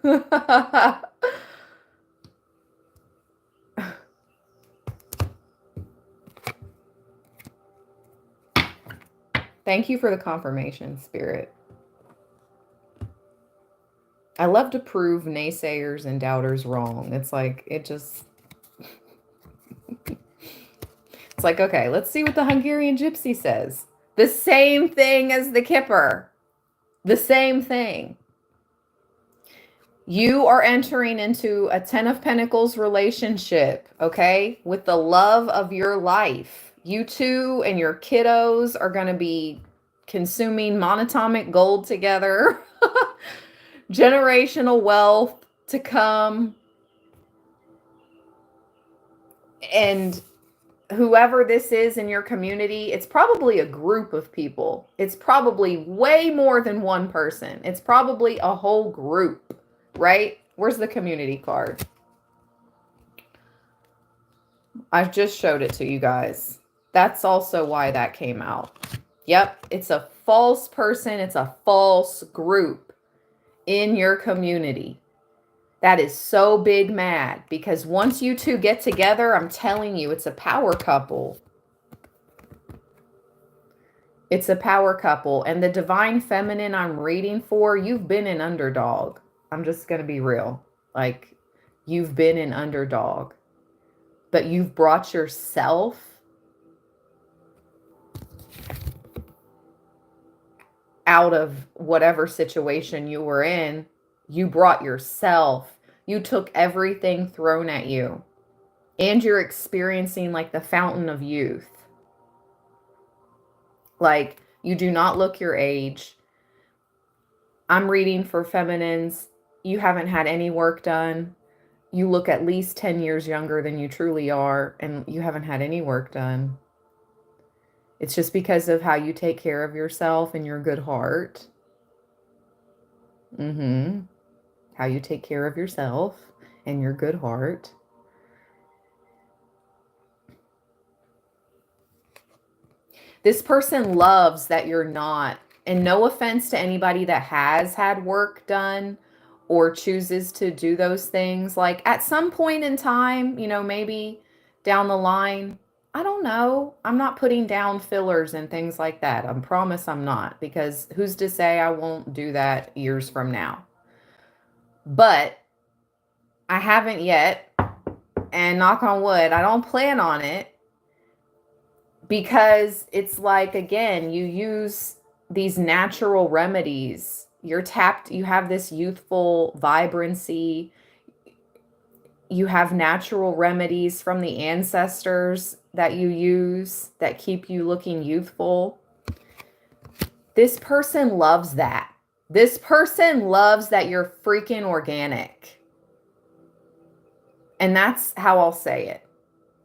A: Thank you for the confirmation, Spirit. I love to prove naysayers and doubters wrong. It's like, it's like, okay, let's see what the Hungarian gypsy says. The same thing as the Kipper. The same thing. You are entering into a 10 of Pentacles relationship, okay, with the love of your life. You two and your kiddos are going to be consuming monatomic gold together. Generational wealth to come. And whoever this is in your community, it's probably a group of people. It's probably way more than one person. It's probably a whole group, right? Where's the community card? I just showed it to you guys. That's also why that came out. Yep, it's a false person. It's a false group in your community. That is so big mad, because once you two get together, I'm telling you, it's a power couple. It's a power couple. And the divine feminine I'm reading for, you've been an underdog. I'm just going to be real. Like, you've been an underdog. But you've brought yourself out of whatever situation you were in. You brought yourself. You took everything thrown at you. And you're experiencing like the fountain of youth. Like, you do not look your age. I'm reading for feminines. You haven't had any work done. You look at least 10 years younger than you truly are, and you haven't had any work done. It's just because of how you take care of yourself and your good heart. How you take care of yourself and your good heart. This person loves that you're not, and no offense to anybody that has had work done or chooses to do those things. Like at some point in time, you know, maybe down the line, I don't know. I'm not putting down fillers and things like that. I promise I'm not, because who's to say I won't do that years from now? But I haven't yet, and knock on wood, I don't plan on it, because it's like, again, you use these natural remedies. You're tapped, you have this youthful vibrancy. You have natural remedies from the ancestors that you use that keep you looking youthful. This person loves that. This person loves that you're freaking organic. And that's how I'll say it.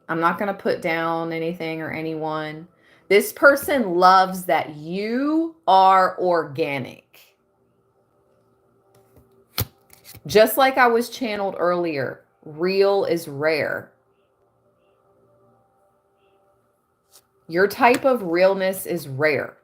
A: I'm not going to put down anything or anyone. This person loves that you are organic. Just like I was channeled earlier, real is rare. Your type of realness is rare.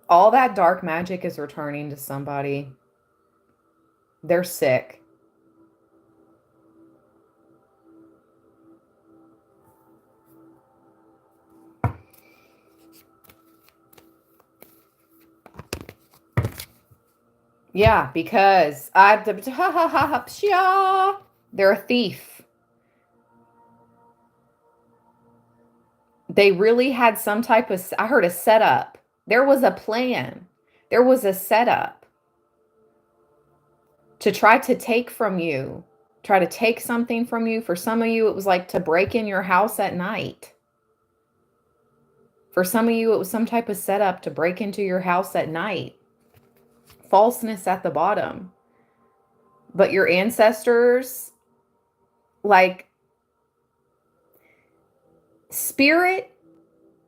A: All that dark magic is returning to somebody. They're sick. Yeah, because they're a thief. They really had some type of, I heard a setup. There was a plan. There was a setup to try to take from you, try to take something from you. For some of you, it was like to break in your house at night. For some of you, it was some type of setup to break into your house at night. Falseness at the bottom. But your ancestors, like spirit,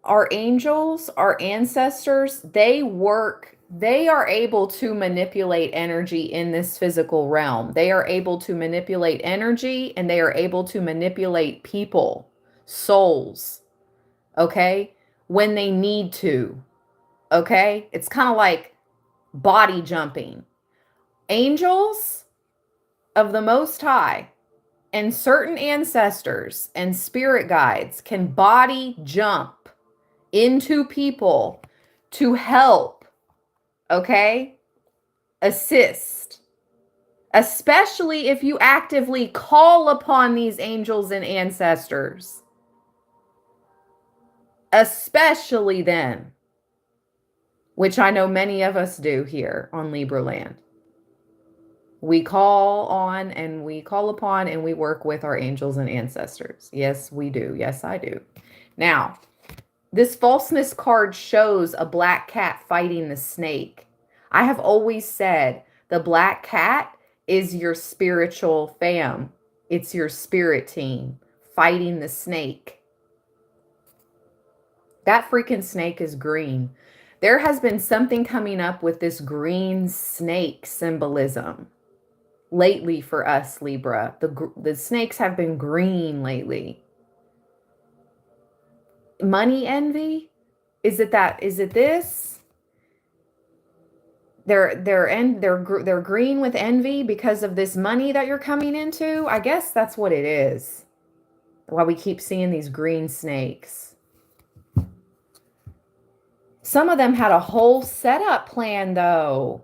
A: our angels, our ancestors, they are able to manipulate energy in this physical realm. They are able to manipulate energy, and they are able to manipulate people, souls, okay, when they need to, okay? It's kind of like body jumping. Angels of the Most High and certain ancestors and spirit guides can body jump into people to help, okay? Assist. Especially if you actively call upon these angels and ancestors. Especially then. Which I know many of us do here on Libra land. We call on and we call upon and we work with our angels and ancestors. Yes, we do. Yes, I do. Now, this falseness card shows a black cat fighting the snake. I have always said the black cat is your spiritual fam. It's your spirit team fighting the snake. That freaking snake is green. There has been something coming up with this green snake symbolism lately for us, Libra. The snakes have been green lately. Money envy? Is it this? They're green with envy because of this money that you're coming into. I guess that's what it is. Why we keep seeing these green snakes. Some of them had a whole setup plan, though.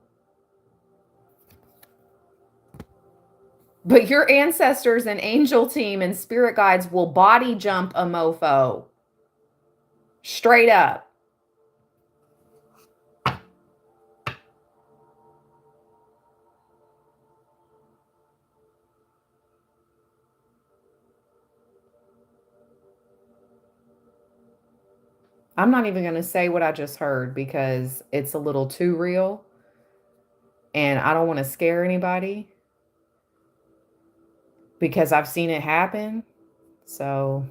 A: But your ancestors and angel team and spirit guides will body jump a mofo. Straight up. I'm not even going to say what I just heard because it's a little too real. And I don't want to scare anybody because I've seen it happen. So,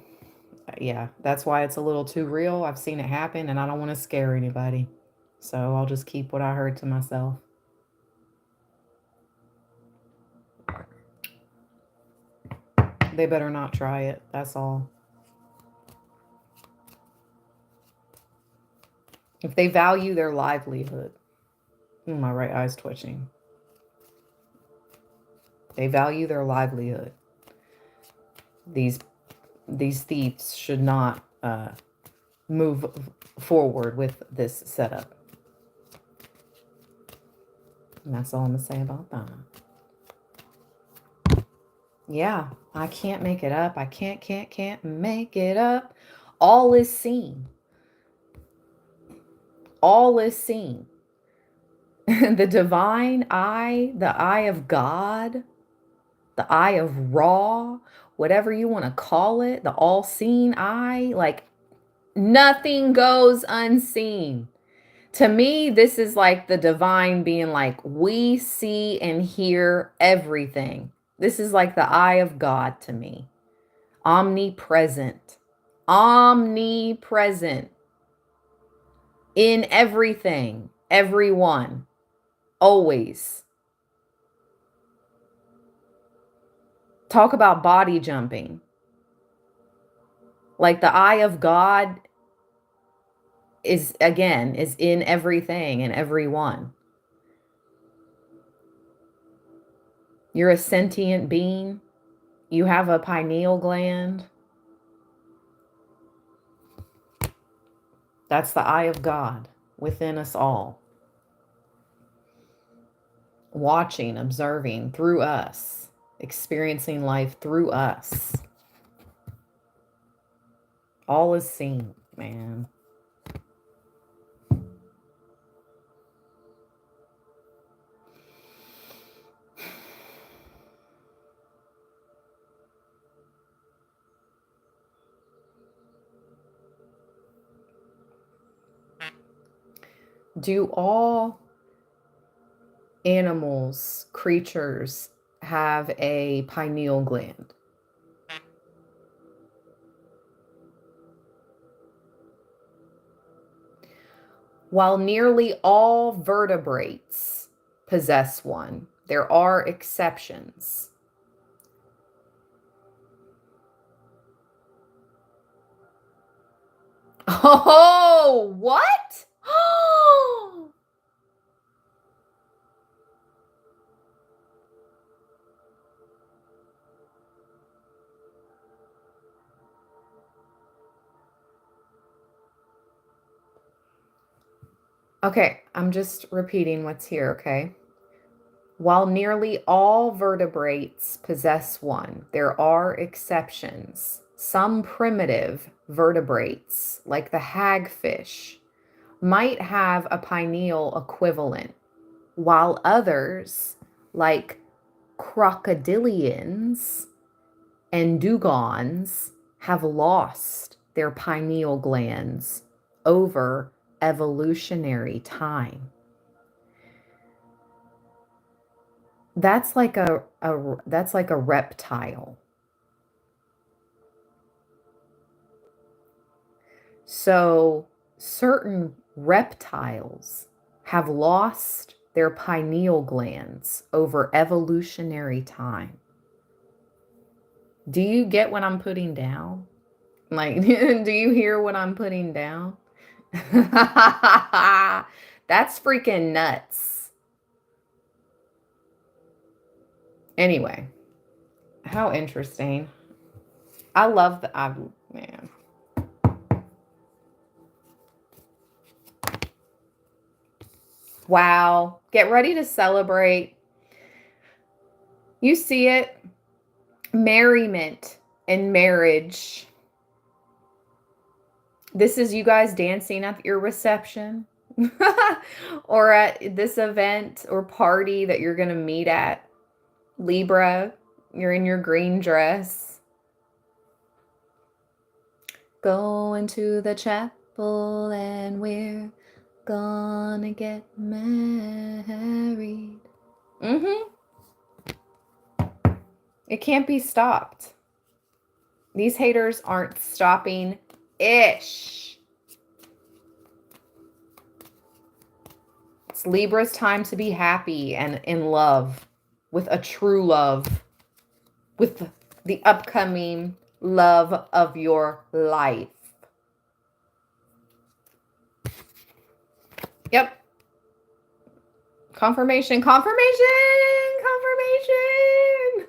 A: yeah, that's why it's a little too real. I've seen it happen and I don't want to scare anybody. So I'll just keep what I heard to myself. They better not try it. That's all. If they value their livelihood. My right eye's twitching. They value their livelihood. These thieves should not move forward with this setup. And that's all I'm going to say about that. Yeah, I can't make it up. I can't make it up. All is seen. All is seen. The divine eye, the eye of God, the eye of Ra, whatever you want to call it, the all-seeing eye, like nothing goes unseen. To me, this is like the divine being like, we see and hear everything. This is like the eye of God to me. Omnipresent. Omnipresent. In everything. Everyone. Always. Talk about body jumping. Like the eye of God is in everything and everyone. You're a sentient being. You have a pineal gland. That's the eye of God within us all. Watching, observing through us, experiencing life through us. All is seen, man. Do all animals, creatures have a pineal gland? While nearly all vertebrates possess one, there are exceptions. Oh, what? Okay, I'm just repeating what's here, okay? While nearly all vertebrates possess one, there are exceptions. Some primitive vertebrates, like the hagfish, might have a pineal equivalent, while others, like crocodilians and dugongs, have lost their pineal glands over evolutionary time. That's like a reptile. So certain reptiles have lost their pineal glands over evolutionary time. Do you get what I'm putting down? Like, do you hear what I'm putting down? That's freaking nuts. Anyway, how interesting. I love man. Wow. Get ready to celebrate. You see it. Merriment and marriage. This is you guys dancing at your reception or at this event or party that you're going to meet at. Libra, you're in your green dress. Going to the chapel and we're gonna get married. It can't be stopped. These haters aren't stopping ish. It's Libra's time to be happy and in love with a true love, with the upcoming love of your life. Yep. Confirmation, confirmation, confirmation.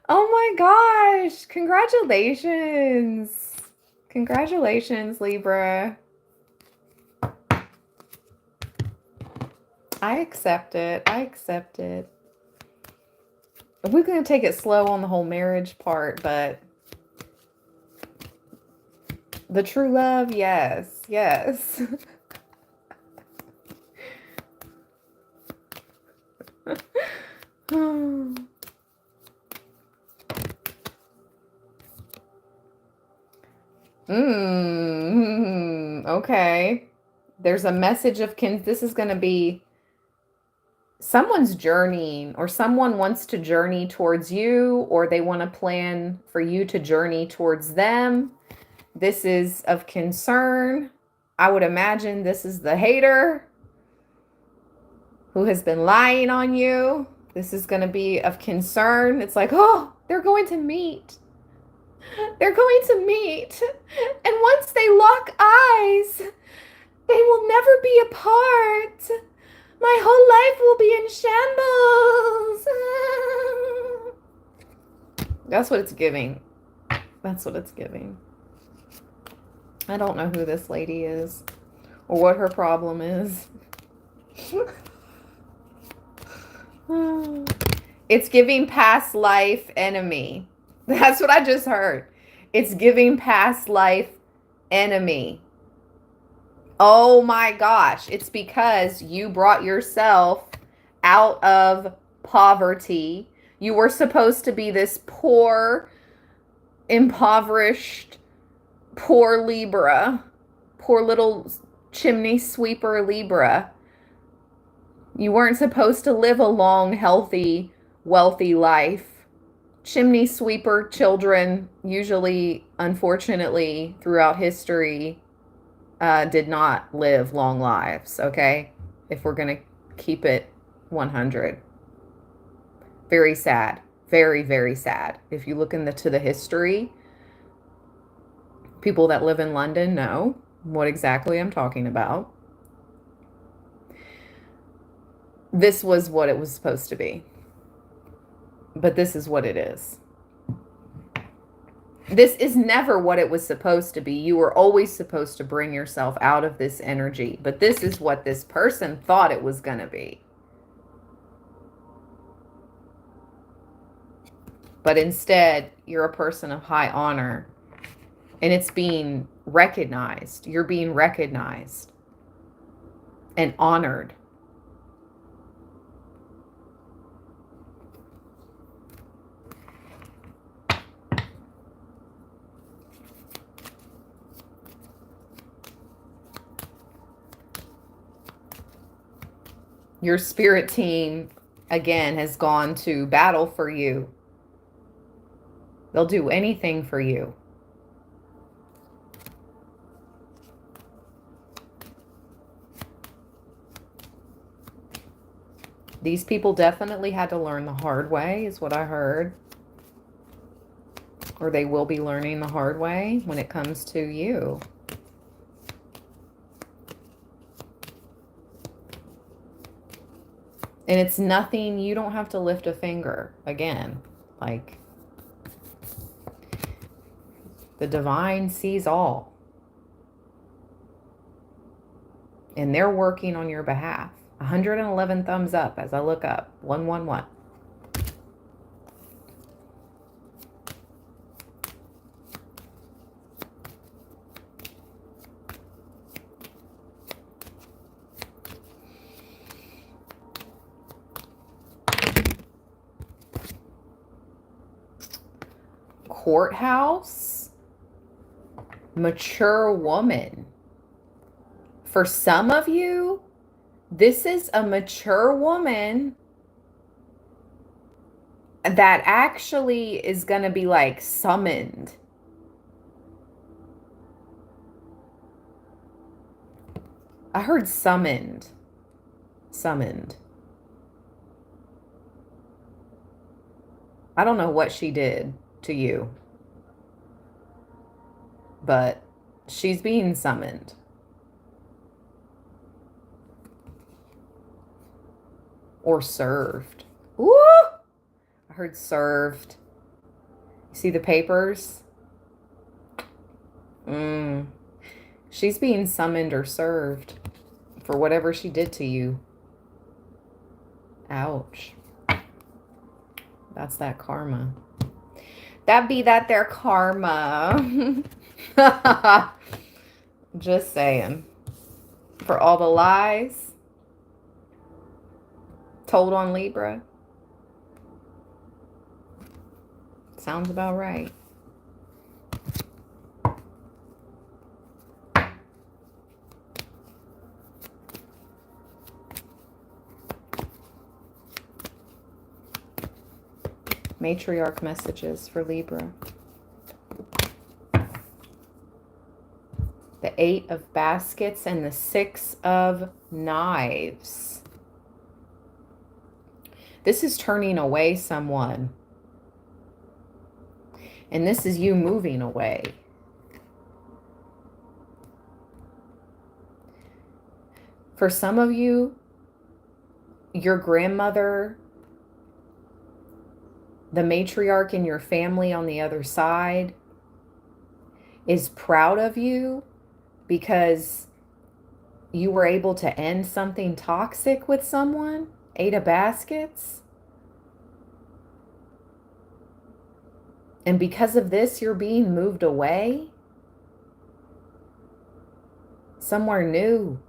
A: Oh my gosh. Congratulations. Congratulations, Libra. I accept it. I accept it. We're going to take it slow on the whole marriage part, but the true love, yes, yes. Okay. There's a message of this is going to be someone's journeying, or someone wants to journey towards you, or they want to plan for you to journey towards them. This is of concern. I would imagine this is the hater who has been lying on you. This is going to be of concern. It's like, oh, they're going to meet. They're going to meet. And once they lock eyes, they will never be apart. My whole life will be in shambles. That's what it's giving. That's what it's giving. I don't know who this lady is or what her problem is. It's giving past life enemy. That's what I just heard. It's giving past life enemy. Oh my gosh. It's because you brought yourself out of poverty. You were supposed to be this poor, impoverished, poor Libra. Poor little chimney sweeper Libra. You weren't supposed to live a long, healthy, wealthy life. Chimney sweeper children usually, unfortunately, throughout history, did not live long lives, okay? If we're going to keep it 100. Very sad. Very, very sad. If you look into the history, people that live in London know what exactly I'm talking about. This was what it was supposed to be. But this is what it is. This is never what it was supposed to be. You were always supposed to bring yourself out of this energy. But this is what this person thought it was going to be. But instead, you're a person of high honor. And it's being recognized. You're being recognized and honored. Your spirit team, again, has gone to battle for you. They'll do anything for you. These people definitely had to learn the hard way, is what I heard. Or they will be learning the hard way when it comes to you. And it's nothing, you don't have to lift a finger. Again, like, the divine sees all. And they're working on your behalf. 111 thumbs up as I look up. 111. Courthouse. Mature woman. For some of you, this is a mature woman that actually is going to be like summoned. I heard summoned. Summoned. I don't know what she did to you, but she's being summoned. Or served. Woo! I heard served. You see the papers? She's being summoned or served for whatever she did to you. Ouch. That's that karma. That be that their karma. Just saying. For all the lies told on Libra. Sounds about right. Matriarch messages for Libra. The 8 of baskets and the 6 of knives. This is turning away someone. And this is you moving away. For some of you, your grandmother, the matriarch in your family on the other side, is proud of you because you were able to end something toxic with someone. 8 of baskets. And because of this, you're being moved away somewhere new,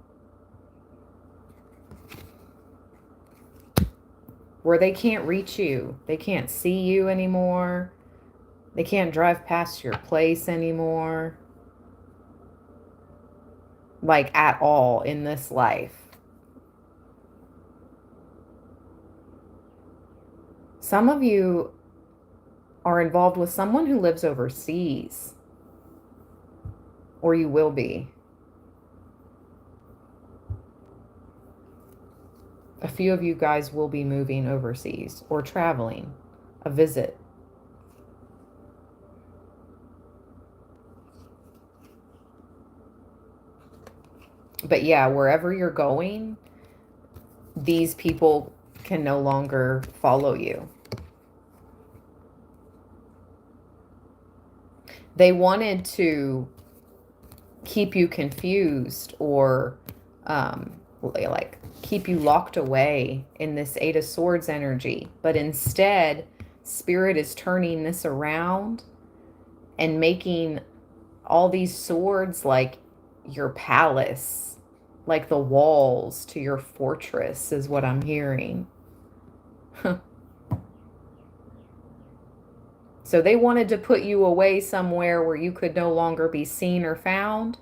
A: where they can't reach you. They can't see you anymore. They can't drive past your place anymore. Like at all in this life. Some of you are involved with someone who lives overseas. Or you will be. A few of you guys will be moving overseas or traveling, a visit. But yeah, wherever you're going, these people can no longer follow you. They wanted to keep you confused or like keep you locked away in this 8 of Swords energy. But instead, Spirit is turning this around and making all these swords like your palace, like the walls to your fortress is what I'm hearing. So they wanted to put you away somewhere where you could no longer be seen or found.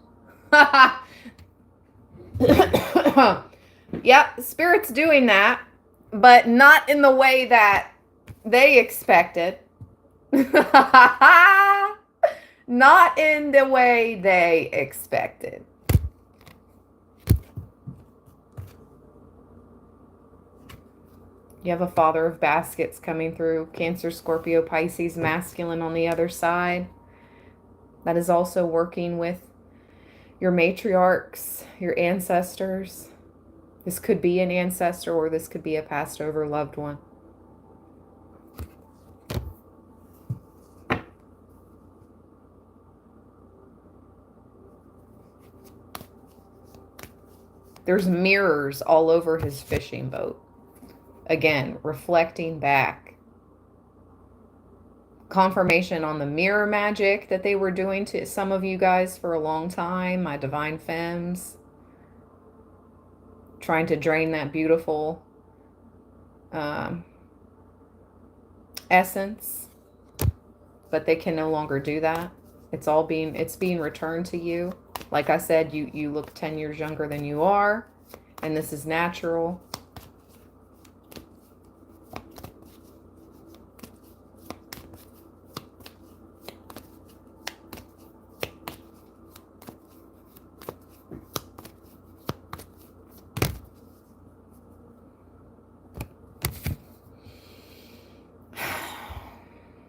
A: Yep, Spirit's doing that, but not in the way that they expected. Not in the way they expected. You have a Father of Baskets coming through. Cancer, Scorpio, Pisces, masculine on the other side. That is also working with your matriarchs, your ancestors. This could be an ancestor or this could be a passed over loved one. There's mirrors all over his fishing boat. Again, reflecting back. Confirmation on the mirror magic that they were doing to some of you guys for a long time, my divine femmes. Trying to drain that beautiful essence, but they can no longer do that. It's being returned to you. Like I said, you look 10 years younger than you are, and this is natural.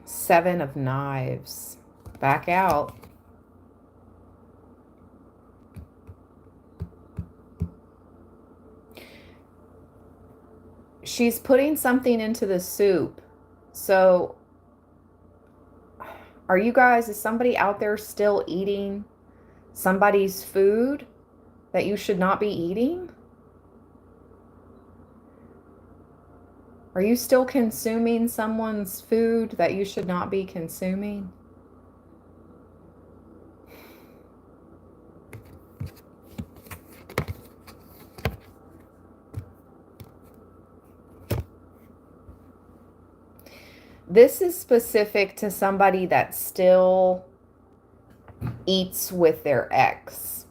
A: Seven of Knives. Back out. She's putting something into the soup. So, are you guys, is somebody out there still eating somebody's food that you should not be eating? Are you still consuming someone's food that you should not be consuming? This is specific to somebody that still eats with their ex.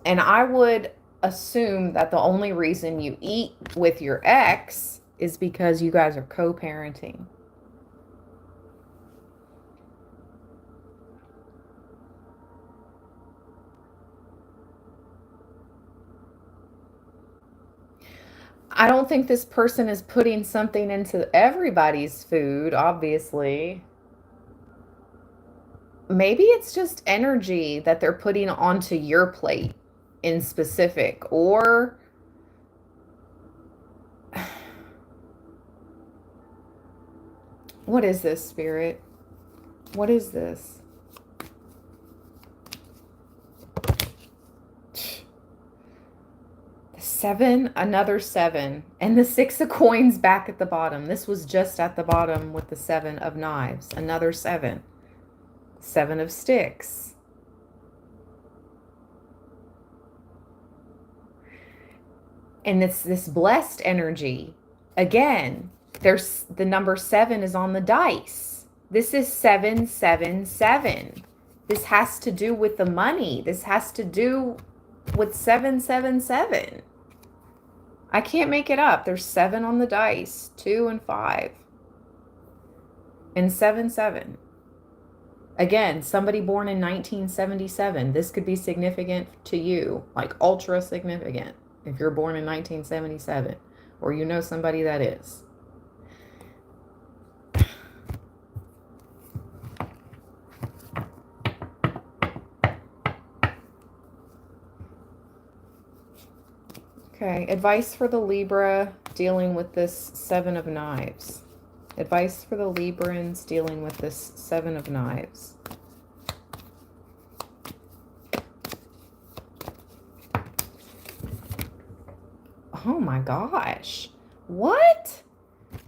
A: And I would assume that the only reason you eat with your ex is because you guys are co-parenting. I don't think this person is putting something into everybody's food, obviously. Maybe it's just energy that they're putting onto your plate in specific, or what is this, Spirit? What is this? Seven, another seven, and the Six of Coins back at the bottom. This was just at the bottom with the Seven of Knives. Another seven. Seven of Sticks. And this blessed energy. Again, there's the number 7 is on the dice. This is 777. This has to do with the money. This has to do with 777. I can't make it up. There's 7 on the dice, 2 and 5, and 7, 7. Again, somebody born in 1977. This could be significant to you, like ultra significant, if you're born in 1977, or you know somebody that is. Okay, advice for the Libra dealing with this Seven of Knives. Advice for the Librans dealing with this Seven of Knives. Oh my gosh. What?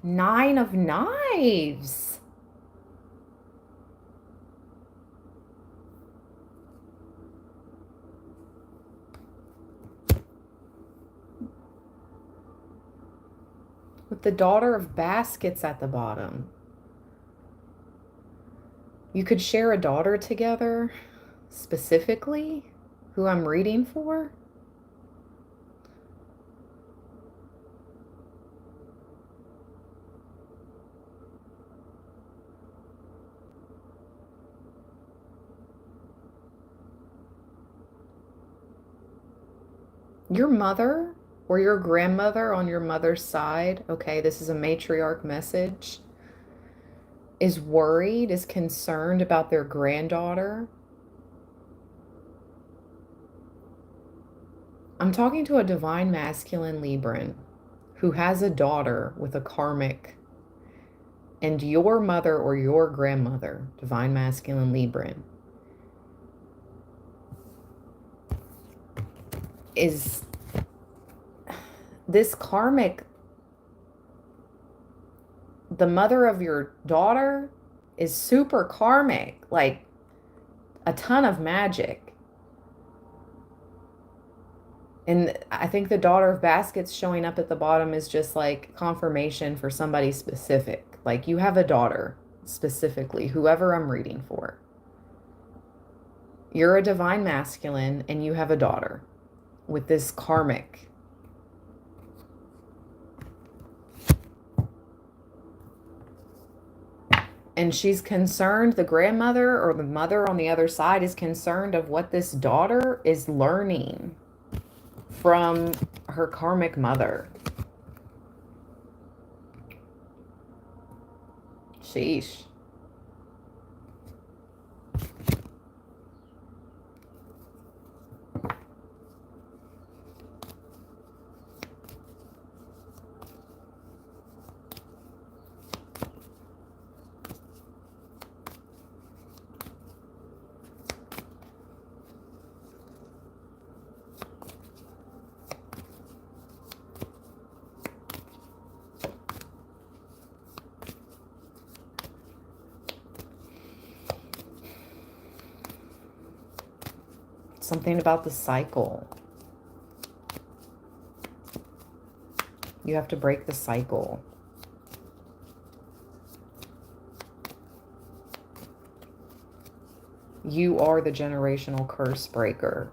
A: 9 of Knives. With the Daughter of Baskets at the bottom. You could share a daughter together, specifically, who I'm reading for. Your mother or your grandmother on your mother's side, okay, this is a matriarch message, is worried, is concerned about their granddaughter. I'm talking to a divine masculine Libran who has a daughter with a karmic, and your mother or your grandmother, divine masculine Libran, is this karmic, the mother of your daughter is super karmic, like a ton of magic. And I think the Daughter of Baskets showing up at the bottom is just like confirmation for somebody specific. Like you have a daughter specifically, whoever I'm reading for. You're a divine masculine and you have a daughter with this karmic. And she's concerned, the grandmother or the mother on the other side is concerned of what this daughter is learning from her karmic mother. Sheesh. Something about the cycle. You have to break the cycle. You are the generational curse breaker.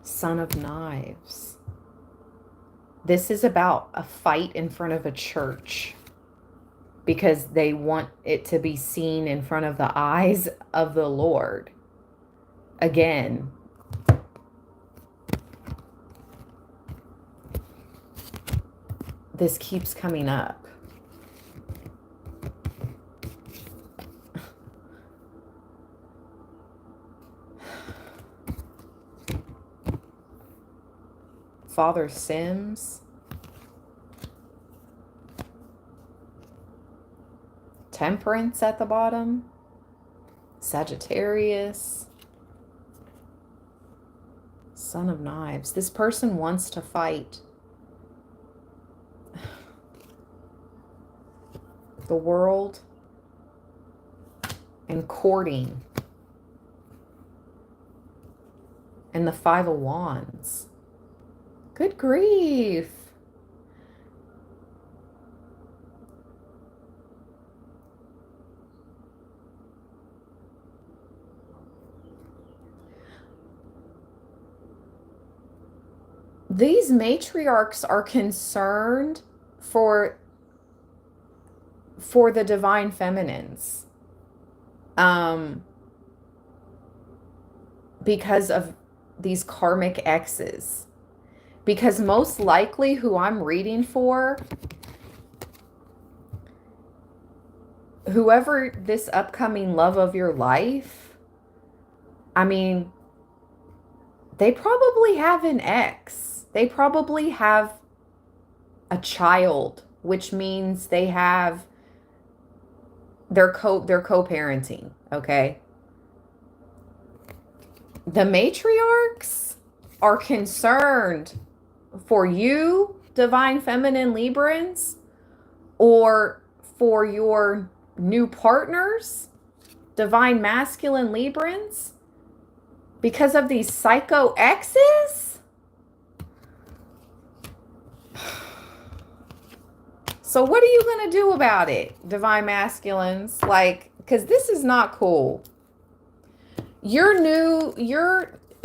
A: Son of Knives. This is about a fight in front of a church because they want it to be seen in front of the eyes of the Lord. Again, this keeps coming up. Father Sims. Temperance at the bottom. Sagittarius. Son of Knives. This person wants to fight. The World. And courting. And the Five of Wands. Good grief. These matriarchs are concerned for the divine feminines. Because of these karmic exes. Because most likely who I'm reading for, whoever this upcoming love of your life, I mean, they probably have an ex. They probably have a child, which means they have, they're co-parenting, okay? The matriarchs are concerned for you, divine feminine Librans, or for your new partners, divine masculine Librans, because of these psycho exes? So what are you going to do about it, divine masculines? Like, because this is not cool.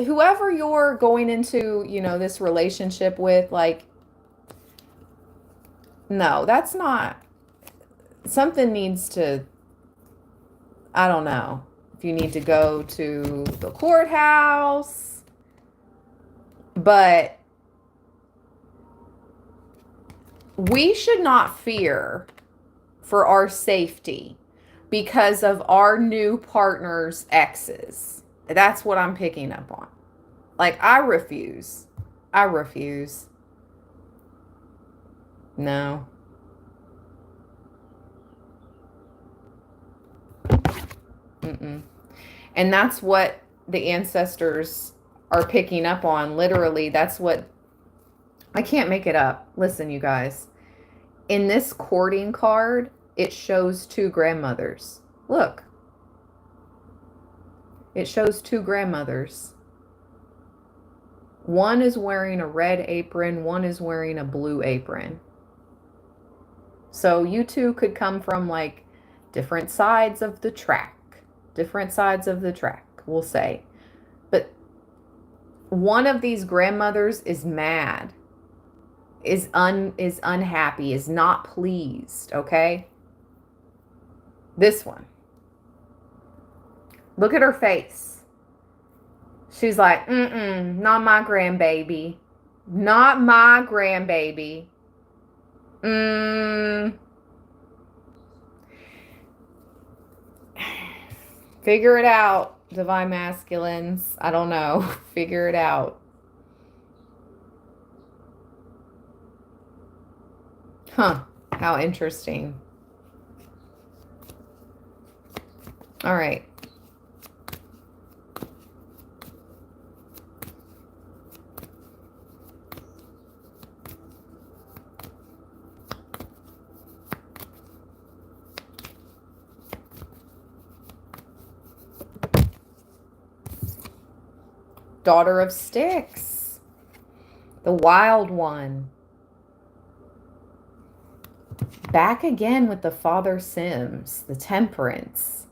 A: Whoever you're going into, this relationship with, like, no, that's not, something needs to, I don't know, if you need to go to the courthouse, but we should not fear for our safety because of our new partner's exes. That's what I'm picking up on. Like, I refuse. No. And that's what the ancestors are picking up on. Literally, that's what, I can't make it up. Listen, you guys. In this courting card, it shows two grandmothers. Look. It shows two grandmothers. One is wearing a red apron, one is wearing a blue apron. So you two could come from like different sides of the track. Different sides of the track, we'll say. But one of these grandmothers is mad, is unhappy, is not pleased, okay? This one. Look at her face. She's like, not my grandbaby. Not my grandbaby. Figure it out, divine masculines. I don't know. Figure it out. Huh. How interesting. All right. Daughter of Sticks. The wild one. Back again with the Father Sims. The Temperance.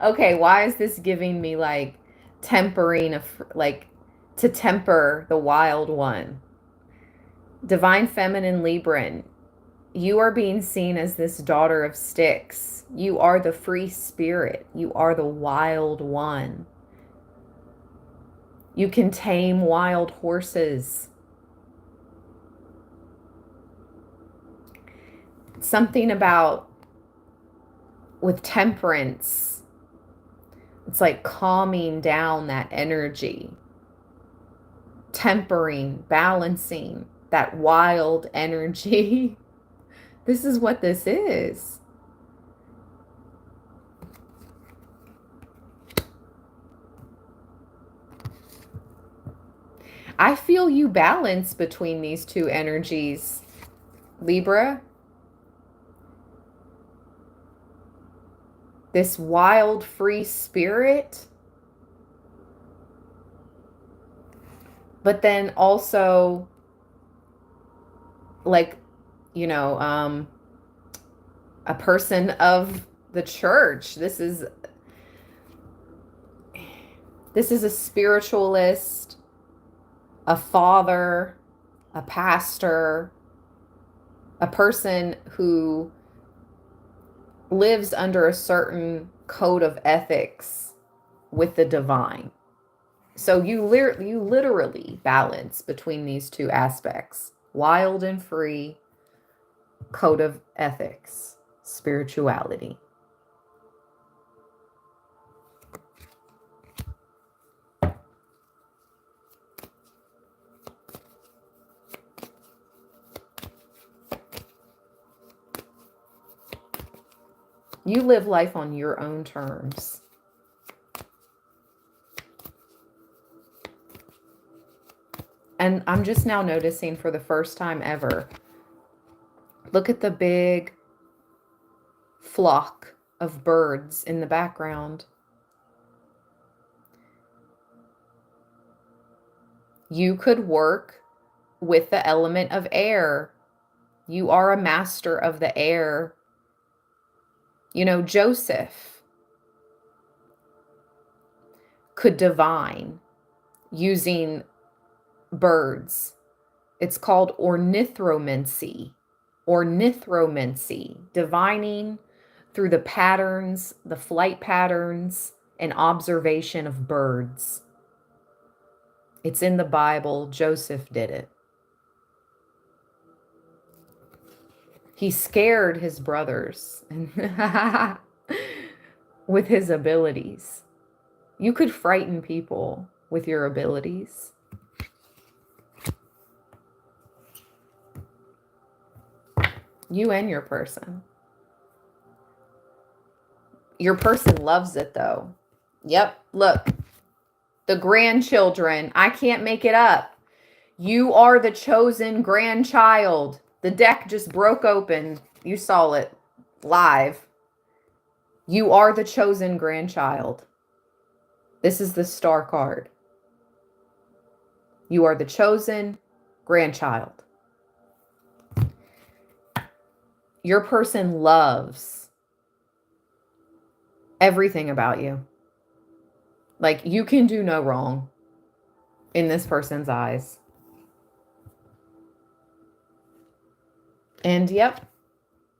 A: Okay, why is this giving me like tempering, like to temper the wild one? Divine Feminine Libran. You are being seen as this Daughter of Sticks. You are the free spirit. You are the wild one. You can tame wild horses. Something about with temperance, it's like calming down that energy, tempering, balancing that wild energy. This is what this is. I feel you balance between these two energies, Libra. This wild, free spirit. But then also, like, you know, a person of the church. This is a spiritualist, a father, a pastor, a person who lives under a certain code of ethics with the divine. So you literally balance between these two aspects: wild and free, code of ethics, spirituality. You live life on your own terms. And I'm just now noticing for the first time ever, look at the big flock of birds in the background. You could work with the element of air. You are a master of the air. You know, Joseph could divine using birds. It's called ornithromancy. Ornithromancy, divining through the patterns, the flight patterns, and observation of birds. It's in the Bible. Joseph did it. He scared his brothers with his abilities. You could frighten people with your abilities. You and your person. Your person loves it though. Yep, look. The grandchildren. I can't make it up. You are the chosen grandchild. The deck just broke open. You saw it live. You are the chosen grandchild. This is the star card. You are the chosen grandchild. Your person loves everything about you. Like, you can do no wrong in this person's eyes. And yep,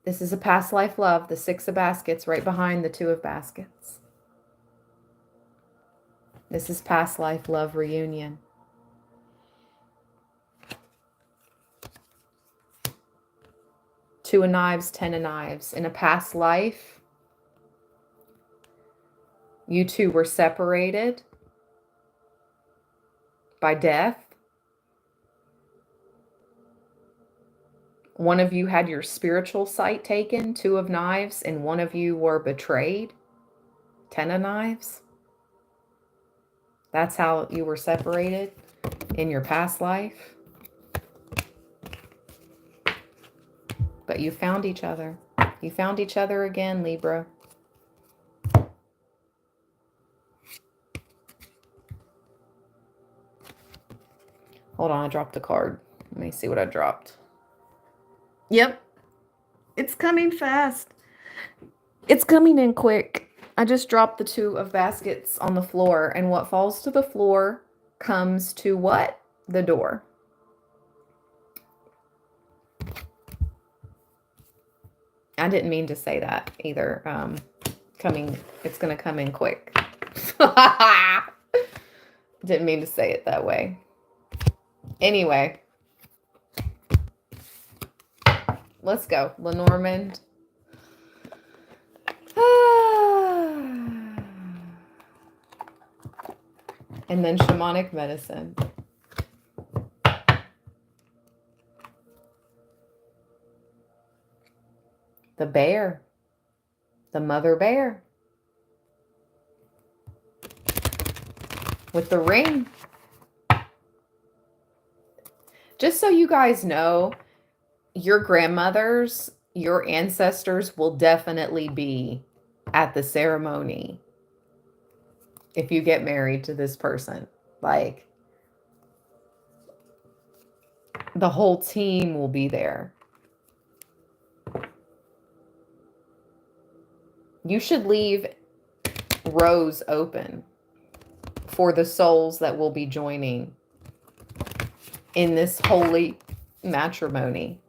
A: this is a past life love. The 6 of baskets right behind the 2 of baskets. This is past life love reunion. Two of knives, 10 of knives. In a past life, you two were separated by death. One of you had your spiritual sight taken, 2 of knives, and one of you were betrayed, 10 of knives. That's how you were separated in your past life. But you found each other. You found each other again, Libra. Hold on, I dropped a card. Let me see what I dropped. Yep. It's coming fast. It's coming in quick. I just dropped the 2 of baskets on the floor, and what falls to the floor comes to what? The door. I didn't mean to say that either. It's going to come in quick. Didn't mean to say it that way. Anyway. Let's go. Lenormand. And then shamanic medicine. The bear. The mother bear. With the ring. Just so you guys know, your grandmothers, your ancestors will definitely be at the ceremony if you get married to this person. Like, the whole team will be there. You should leave rows open for the souls that will be joining in this holy matrimony.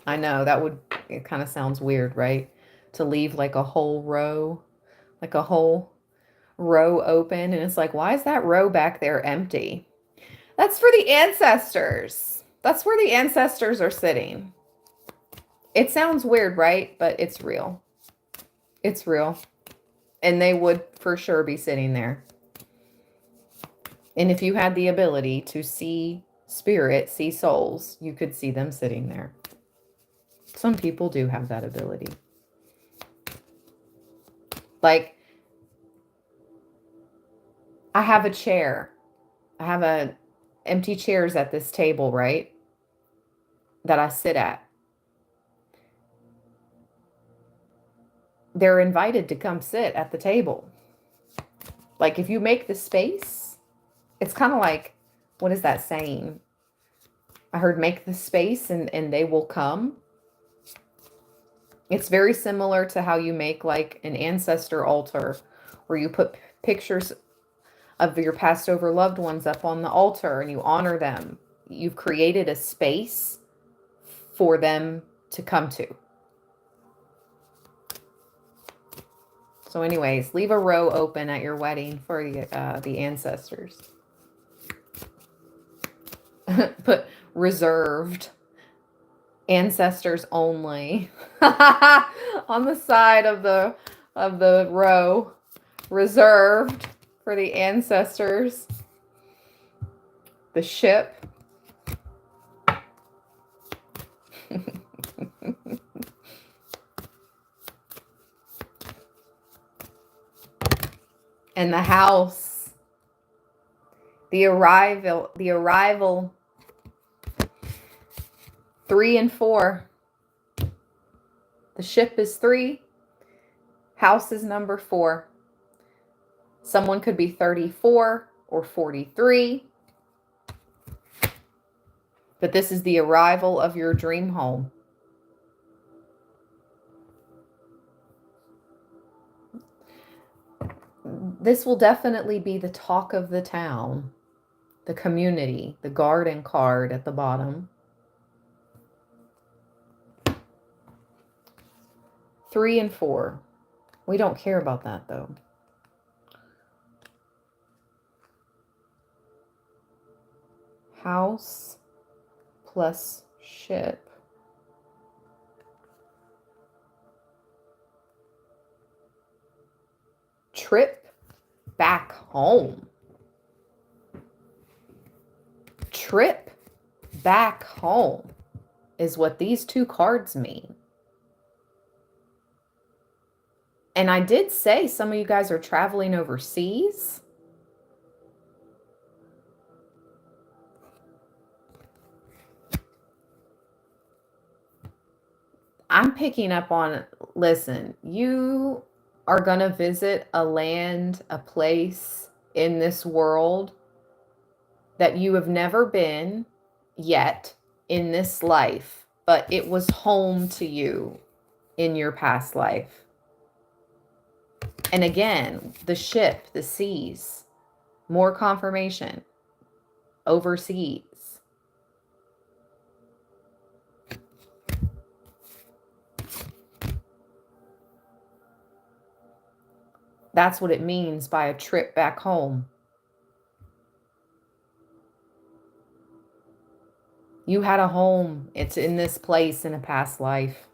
A: I know it kind of sounds weird, right? To leave like a whole row open. And it's like, why is that row back there empty? That's for the ancestors. That's where the ancestors are sitting. It sounds weird, right? But it's real. It's real. And they would for sure be sitting there. And if you had the ability to see spirit, see souls, you could see them sitting there. Some people do have that ability. Like, I have a chair. I have empty chairs at this table, right? That I sit at. They're invited to come sit at the table. Like, if you make the space, it's kind of like, what is that saying? I heard make the space and they will come. It's very similar to how you make like an ancestor altar where you put pictures of your passed over loved ones up on the altar and you honor them. You've created a space for them to come to. So anyways, leave a row open at your wedding for the ancestors. Put reserved. Ancestors only. On the side of the row. Reserved for the ancestors. The ship. And the house, the arrival, 3 and 4. The ship is 3. House is number 4. Someone could be 34 or 43. But this is the arrival of your dream home. This will definitely be the talk of the town, the community, the garden card at the bottom. 3 and 4. We don't care about that though. House plus ship. Trip back home. Trip back home is what these 2 cards mean. And I did say some of you guys are traveling overseas. I'm picking up on, listen, you are going to visit a land, a place in this world that you have never been yet in this life, but it was home to you in your past life. And again, the ship, the seas, more confirmation, overseas. That's what it means by a trip back home. You had a home. It's in this place in a past life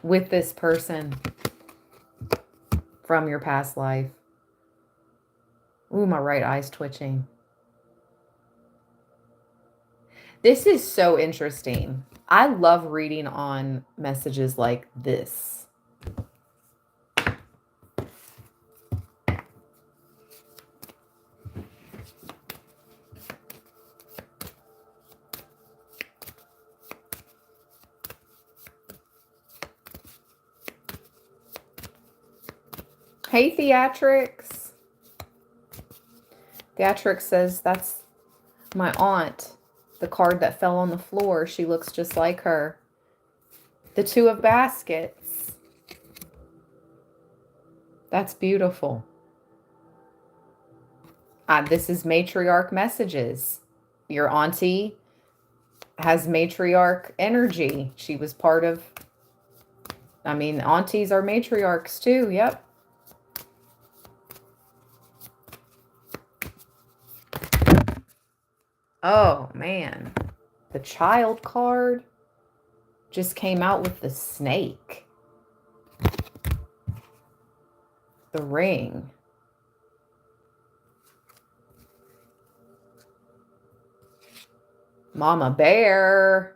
A: with this person from your past life. Ooh, my right eye's twitching. This is so interesting. I love reading on messages like this. Hey, Theatrix. Theatrix says, that's my aunt. The card that fell on the floor. She looks just like her. The 2 of baskets. That's beautiful. This is matriarch messages. Your auntie has matriarch energy. She was part of, I mean, aunties are matriarchs too. Yep. Oh, man. The child card just came out with the snake. The ring. Mama bear.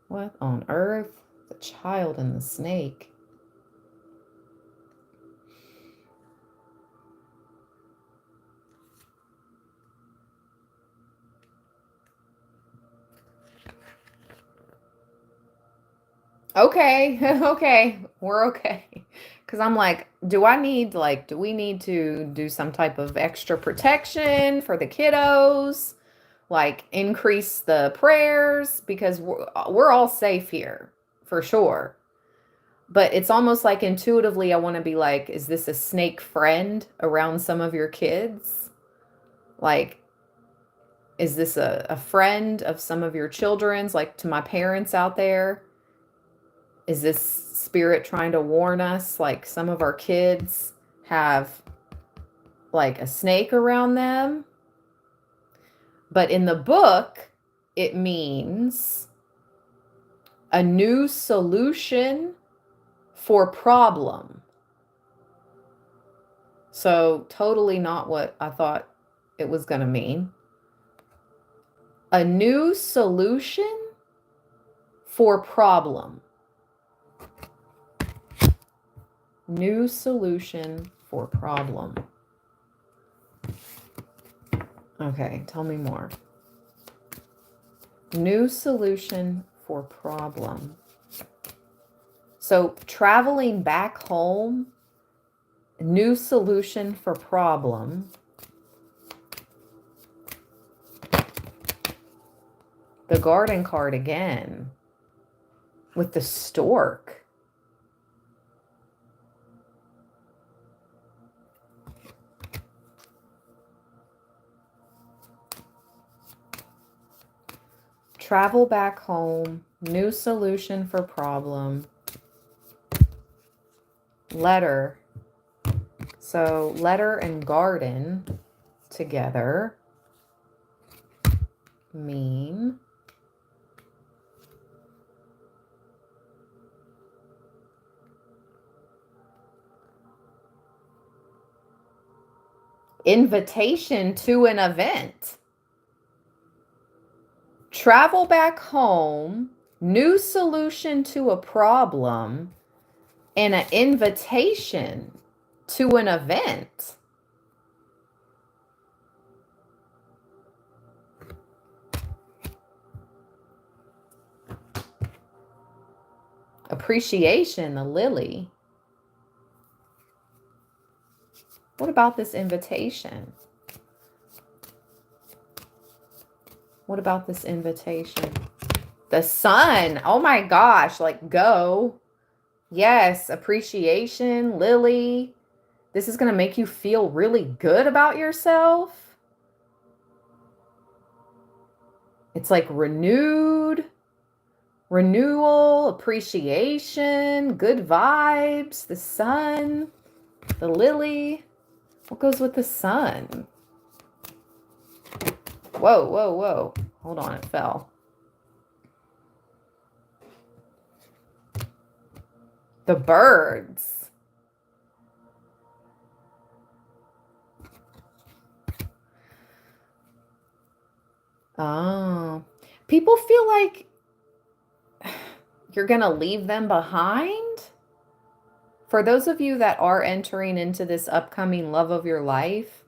A: What on earth? The child and the snake. Okay, okay, we're okay. Because I'm like, do we need to do some type of extra protection for the kiddos? Like increase the prayers? Because we're all safe here, for sure. But it's almost like intuitively I want to be like, is this a snake friend around some of your kids? Like, is this a friend of some of your children's, like to my parents out there? Is this spirit trying to warn us, like some of our kids have like a snake around them? But in the book, it means a new solution for problem. So totally not what I thought it was going to mean. A new solution for problem. New solution for problem. Okay, tell me more. New solution for problem. So traveling back home, new solution for problem. The garden card again with the stork. Travel back home, new solution for problem. Letter. So letter and garden together mean invitation to an event. Travel back home, new solution to a problem, and an invitation to an event. Appreciation, the lily. What about this invitation? What about this invitation? The sun. Oh my gosh, like go. Yes, appreciation, lily. This is going to make you feel really good about yourself. It's like renewal, appreciation, good vibes, the sun, the lily. What goes with the sun? Whoa, whoa, whoa. Hold on, it fell. The birds. Oh, people feel like you're going to leave them behind. For those of you that are entering into this upcoming love of your life,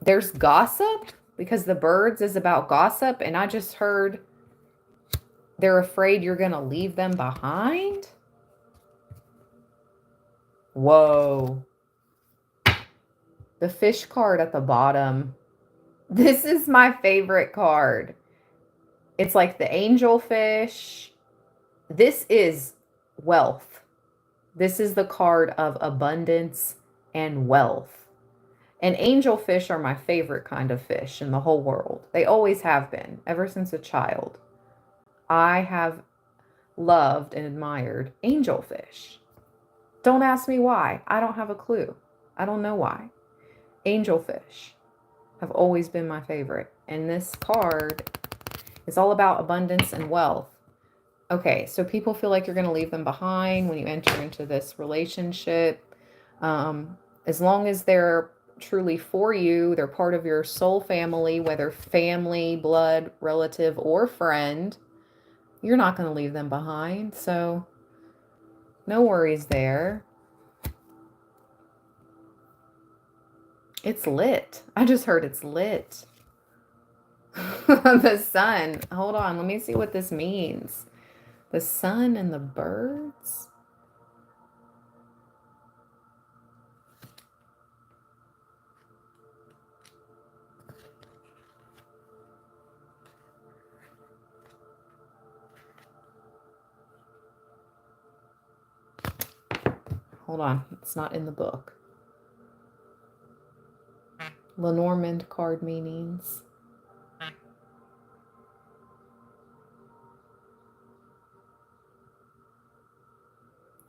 A: there's gossip because the birds is about gossip. And I just heard they're afraid you're going to leave them behind. Whoa. The fish card at the bottom. This is my favorite card. It's like the angel fish. This is wealth. This is the card of abundance and wealth. And angel fish are my favorite kind of fish in the whole world. They always have been, ever since a child. I have loved and admired angel fish. Don't ask me why. I don't have a clue. I don't know why. Angel fish have always been my favorite. And this card is all about abundance and wealth. Okay, so people feel like you're going to leave them behind when you enter into this relationship. As long as they're truly for you, they're part of your soul family, whether family, blood, relative, or friend, you're not going to leave them behind. So no worries there. It's lit. I just heard it's lit. The sun. Hold on. Let me see what this means. The sun and the birds. Hold on. It's not in the book. Lenormand card meanings. The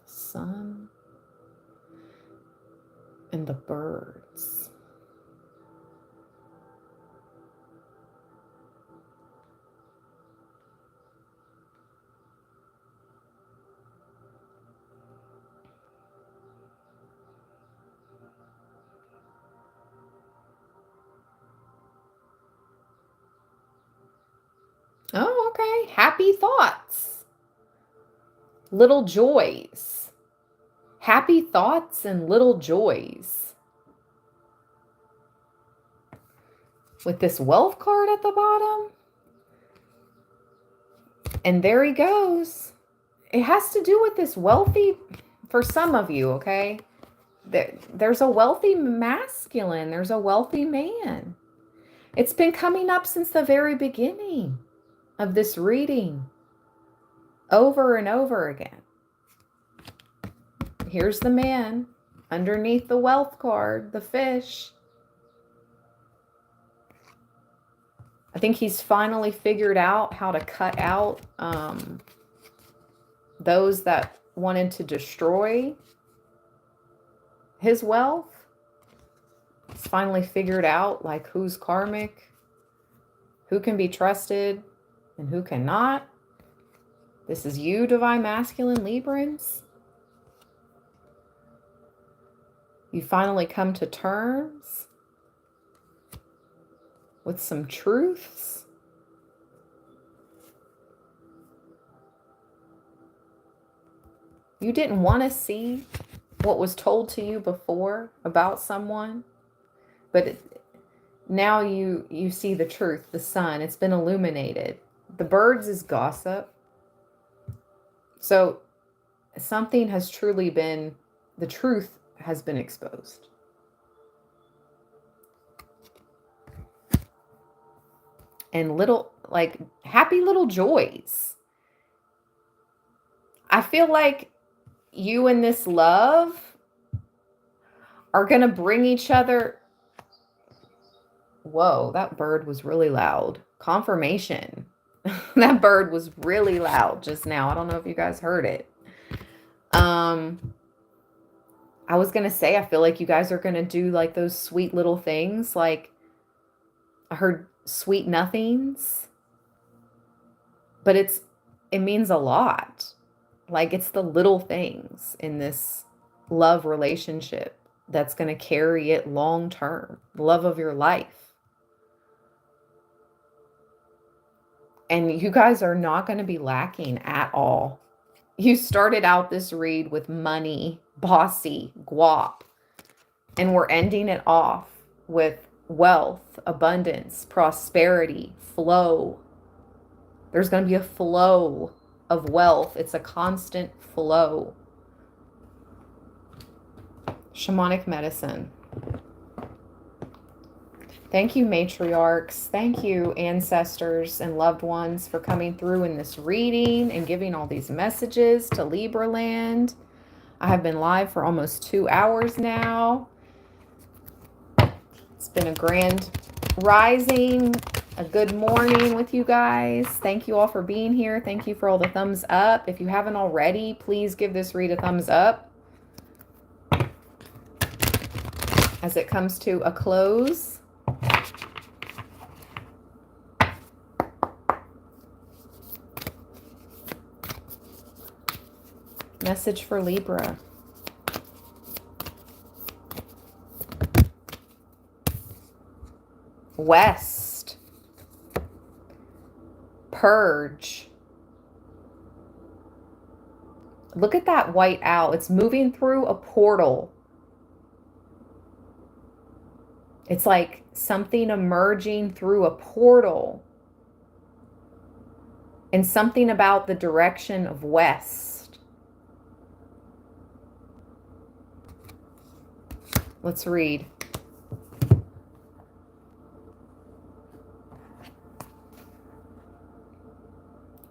A: sun and the birds. Oh, okay. Happy thoughts. Little joys. happy thoughts and little joys. With this wealth card at the bottom. And there he goes. It has to do with this wealthy, for some of you, okay? There's a wealthy masculine. There's a wealthy man. It's been coming up since the very beginning of this reading. Over and over again. Here's the man underneath the wealth card, the fish. I think he's finally figured out how to cut out those that wanted to destroy his wealth. He's finally figured out like who's karmic, who can be trusted, and who cannot. This is you, Divine Masculine Librans. You finally come to terms with some truths. You didn't want to see what was told to you before about someone, but now you see the truth, the sun. It's been illuminated. The birds is gossip. So something has truly been, the truth has been exposed. And little, like, happy little joys. I feel like you and this love are going to bring each other. Whoa, that bird was really loud. Confirmation. That bird was really loud just now. I don't know if you guys heard it. I was going to say, I feel like you guys are going to do like those sweet little things. Like I heard sweet nothings, but it means a lot. Like it's the little things in this love relationship that's going to carry it long term. Love of your life. And you guys are not going to be lacking at all. You started out this read with money, bossy, guap. And we're ending it off with wealth, abundance, prosperity, flow. There's going to be a flow of wealth. It's a constant flow. Shamanic medicine. Thank you, matriarchs. Thank you, ancestors and loved ones, for coming through in this reading and giving all these messages to Libra land. I have been live for almost 2 hours now. It's been a grand rising, a good morning with you guys. Thank you all for being here. Thank you for all the thumbs up. If you haven't already, please give this read a thumbs up as it comes to a close. Message for Libra. West. Purge. Look at that white owl. It's moving through a portal. It's like something emerging through a portal. And something about the direction of west. Let's read.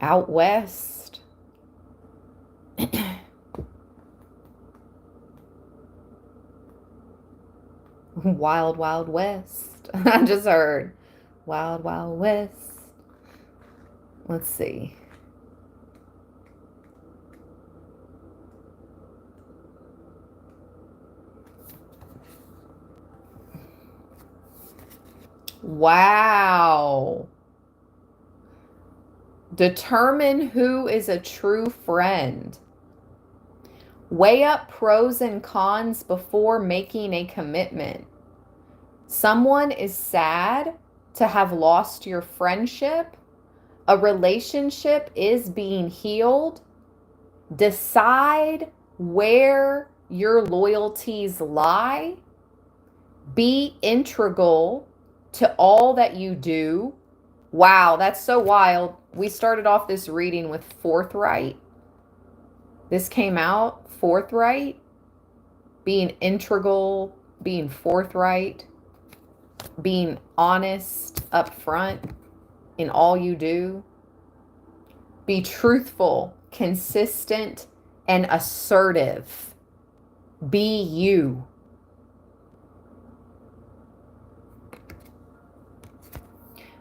A: Out west. Wild, wild west. I just heard wild, wild west. Let's see. Wow. Determine who is a true friend. Weigh up pros and cons before making a commitment. Someone is sad to have lost your friendship. A relationship is being healed. Decide where your loyalties lie. Be integral to all that you do. Wow, that's so wild. We started off this reading with forthright. This came out forthright, being integral, being forthright, being honest, upfront in all you do. Be truthful, consistent, and assertive. Be you.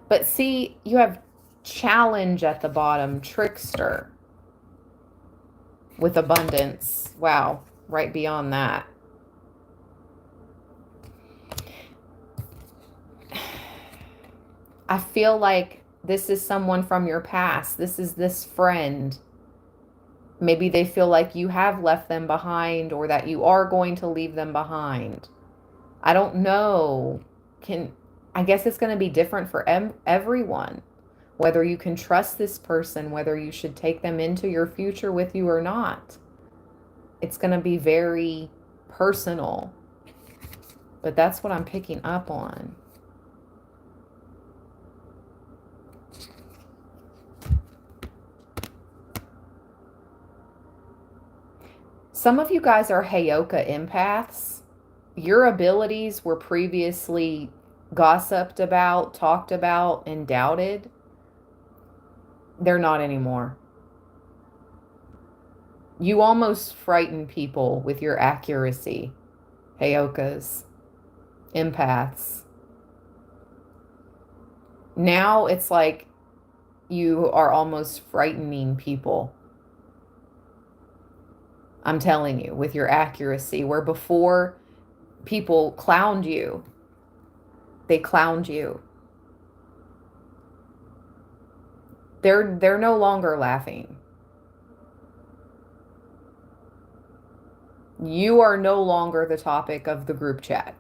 A: But see, you have challenge at the bottom, trickster, with abundance. Wow, right beyond that. I feel like this is someone from your past. This is this friend. Maybe they feel like you have left them behind or that you are going to leave them behind. I don't know. I guess it's going to be different for everyone. Whether you can trust this person, whether you should take them into your future with you or not. It's going to be very personal. But that's what I'm picking up on. Some of you guys are Heyoka empaths. Your abilities were previously gossiped about, talked about, and doubted. They're not anymore. You almost frighten people with your accuracy. Heyokas, empaths. Now it's like you are almost frightening people. I'm telling you, with your accuracy, where before people clowned you, they clowned you. They're no longer laughing. You are no longer the topic of the group chat.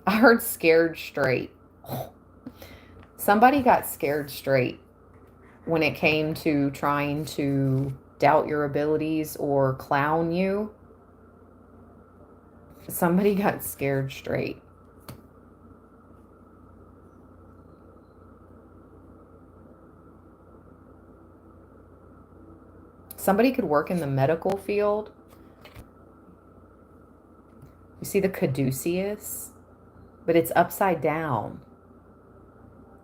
A: I heard scared straight. Somebody got scared straight when it came to trying to doubt your abilities or clown you. Somebody got scared straight. Somebody could work in the medical field. You see the caduceus, but it's upside down.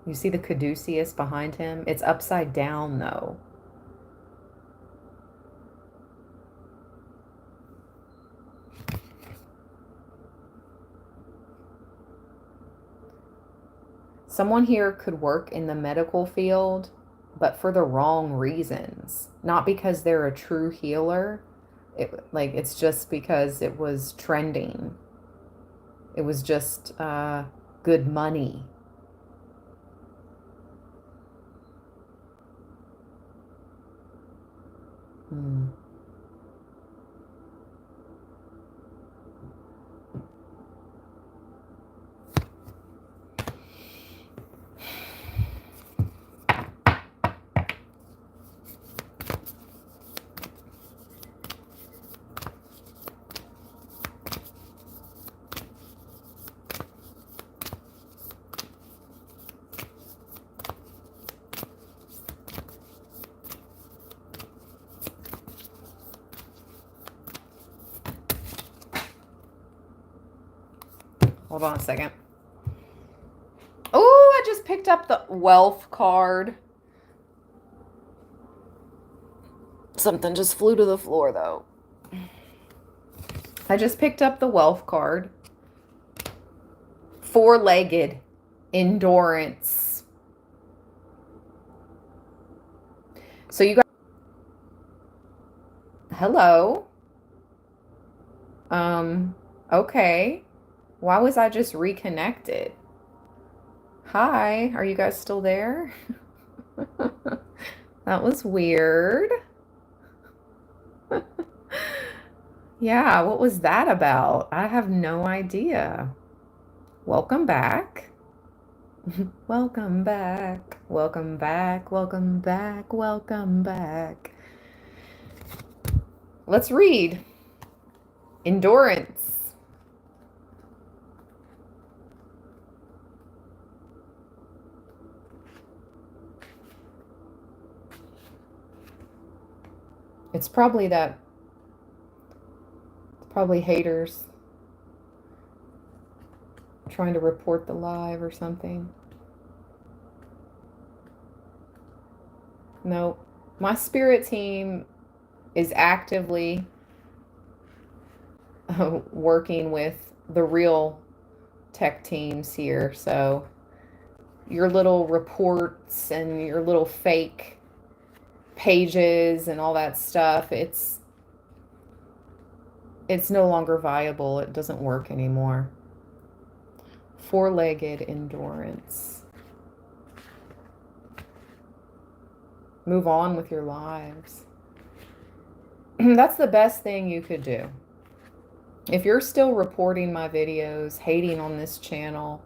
A: You see the caduceus behind him? It's upside down though. Someone here could work in the medical field, but for the wrong reasons. Not because they're a true healer. It's just because it was trending. It was just good money. Hold on a second. Oh, I just picked up the wealth card. Something just flew to the floor, though. I just picked up the wealth card. Four-legged endurance. So you guys... Hello. Okay. Why was I just reconnected? Hi, are you guys still there? That was weird. Yeah, what was that about? I have no idea. Welcome back. Welcome back. Welcome back. Welcome back. Welcome back. Let's read. Endurance. It's probably haters trying to report the live or something. No, my spirit team is actively working with the real tech teams here. So your little reports and your little fake pages and all that stuff, it's no longer viable. It doesn't work anymore. Four-legged endurance. Move on with your lives. That's the best thing you could do. If you're still reporting my videos, hating on this channel,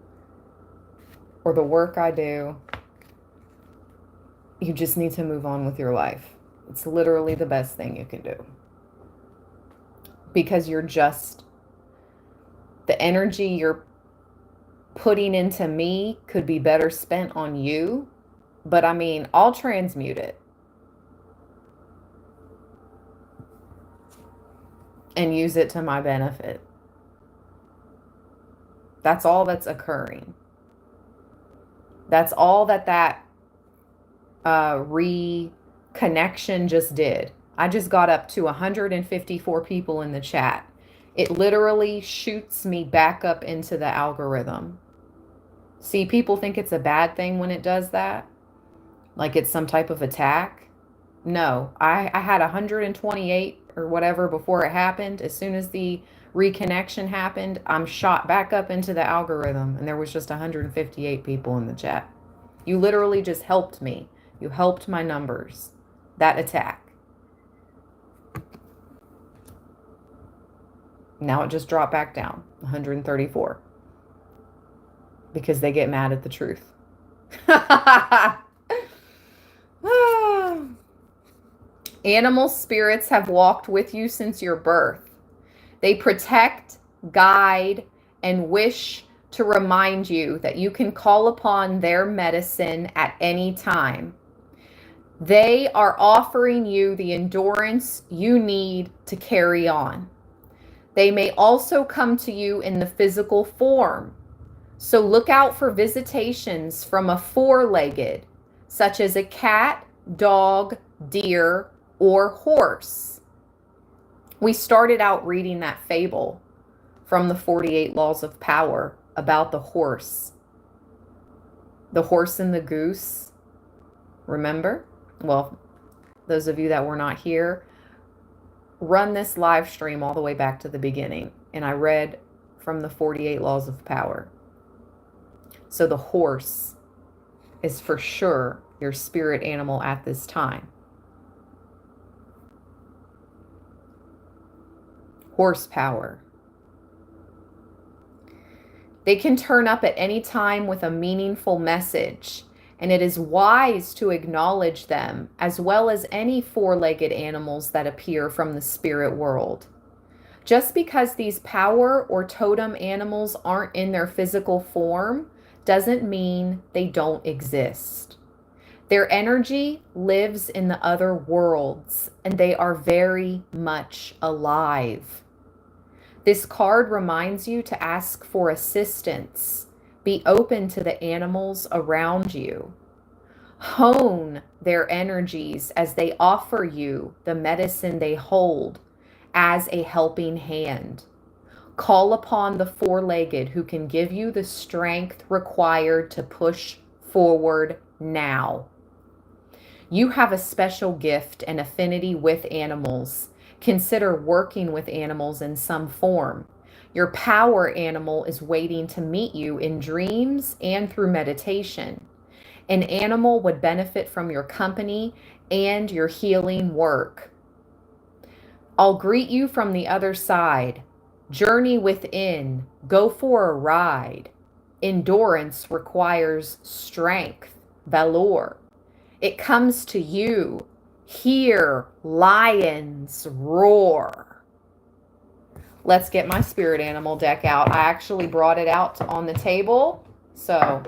A: or the work I do, you just need to move on with your life. It's literally the best thing you can do. Because the energy you're putting into me could be better spent on you. But I mean, I'll transmute it and use it to my benefit. That's all that's occurring. That's all that reconnection just did. I just got up to 154 people in the chat. It literally shoots me back up into the algorithm. See, people think it's a bad thing when it does that, like it's some type of attack. No, I had 128 or whatever before it happened. As soon as the reconnection happened, I'm shot back up into the algorithm, and there was just 158 people in the chat. You literally just helped me. You helped my numbers. That attack. Now it just dropped back down, 134. Because they get mad at the truth. Animal spirits have walked with you since your birth. They protect, guide, and wish to remind you that you can call upon their medicine at any time. They are offering you the endurance you need to carry on. They may also come to you in the physical form. So look out for visitations from a four-legged, such as a cat, dog, deer, or horse. We started out reading that fable from the 48 Laws of Power about the horse. The horse and the goose. Remember? Well, those of you that were not here, run this live stream all the way back to the beginning. And I read from the 48 Laws of Power. So the horse is for sure your spirit animal at this time. Horsepower. They can turn up at any time with a meaningful message, and it is wise to acknowledge them, as well as any four-legged animals that appear from the spirit world. Just because these power or totem animals aren't in their physical form doesn't mean they don't exist. Their energy lives in the other worlds, and they are very much alive. This card reminds you to ask for assistance. Be open to the animals around you. Hone their energies as they offer you the medicine they hold as a helping hand. Call upon the four-legged who can give you the strength required to push forward now. You have a special gift and affinity with animals. Consider working with animals in some form. Your power animal is waiting to meet you in dreams and through meditation. An animal would benefit from your company and your healing work. I'll greet you from the other side. Journey within. Go for a ride. Endurance requires strength, valor. It comes to you. Hear lions roar. Let's get my spirit animal deck out. I actually brought it out on the table. So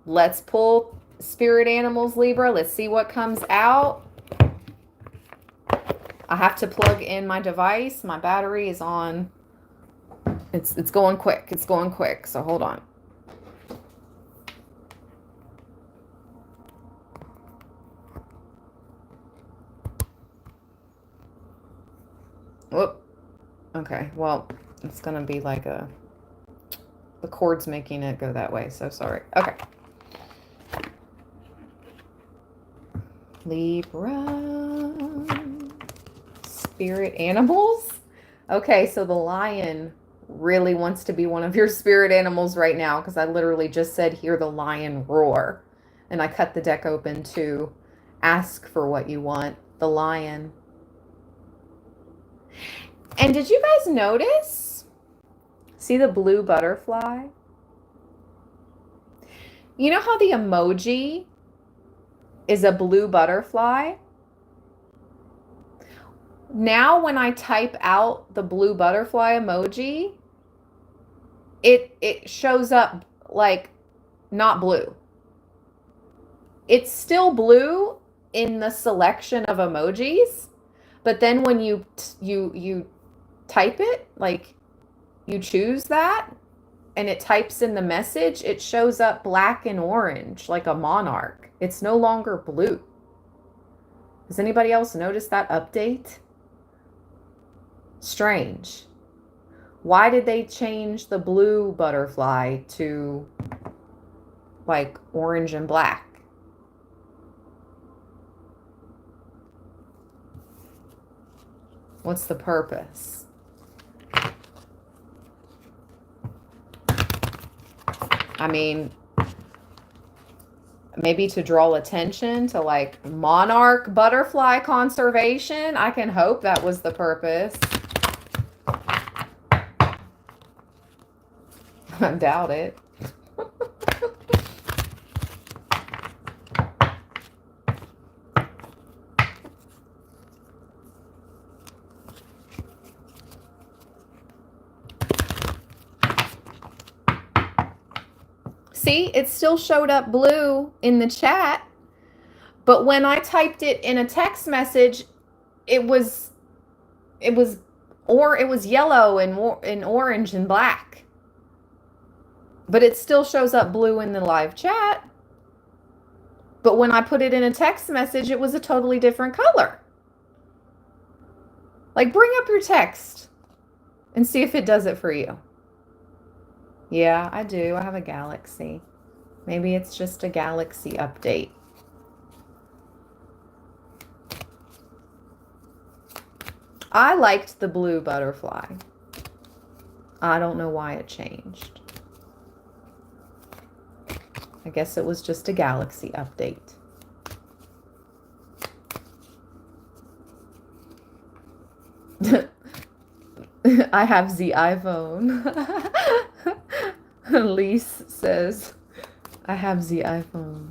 A: let's pull spirit animals, Libra. Let's see what comes out. I have to plug in my device. My battery is on. It's going quick. It's going quick. So hold on. Whoop. Okay. Well, it's going to be like the cord's making it go that way. So sorry. Okay. Libra. Spirit animals. Okay, so the lion really wants to be one of your spirit animals right now because I literally just said hear the lion roar. And I cut the deck open to ask for what you want. The lion. And did you guys notice? See the blue butterfly? You know how the emoji is a blue butterfly? Now when I type out the blue butterfly emoji, it shows up like not blue. It's still blue in the selection of emojis, but then when you type it, like you choose that and it types in the message, it shows up black and orange like a monarch. It's no longer blue. Has anybody else noticed that update? Strange. Why did they change the blue butterfly to like orange and black? What's the purpose? I mean, maybe to draw attention to like monarch butterfly conservation. I can hope that was the purpose. I doubt it. See, it still showed up blue in the chat, but when I typed it in a text message, it was yellow and orange and black. But it still shows up blue in the live chat. But when I put it in a text message, it was a totally different color. Like, bring up your text and see if it does it for you. Yeah, I do. I have a Galaxy. Maybe it's just a Galaxy update. I liked the blue butterfly. I don't know why it changed. I guess it was just a Galaxy update. I have the iPhone. Lise says, I have the iPhone.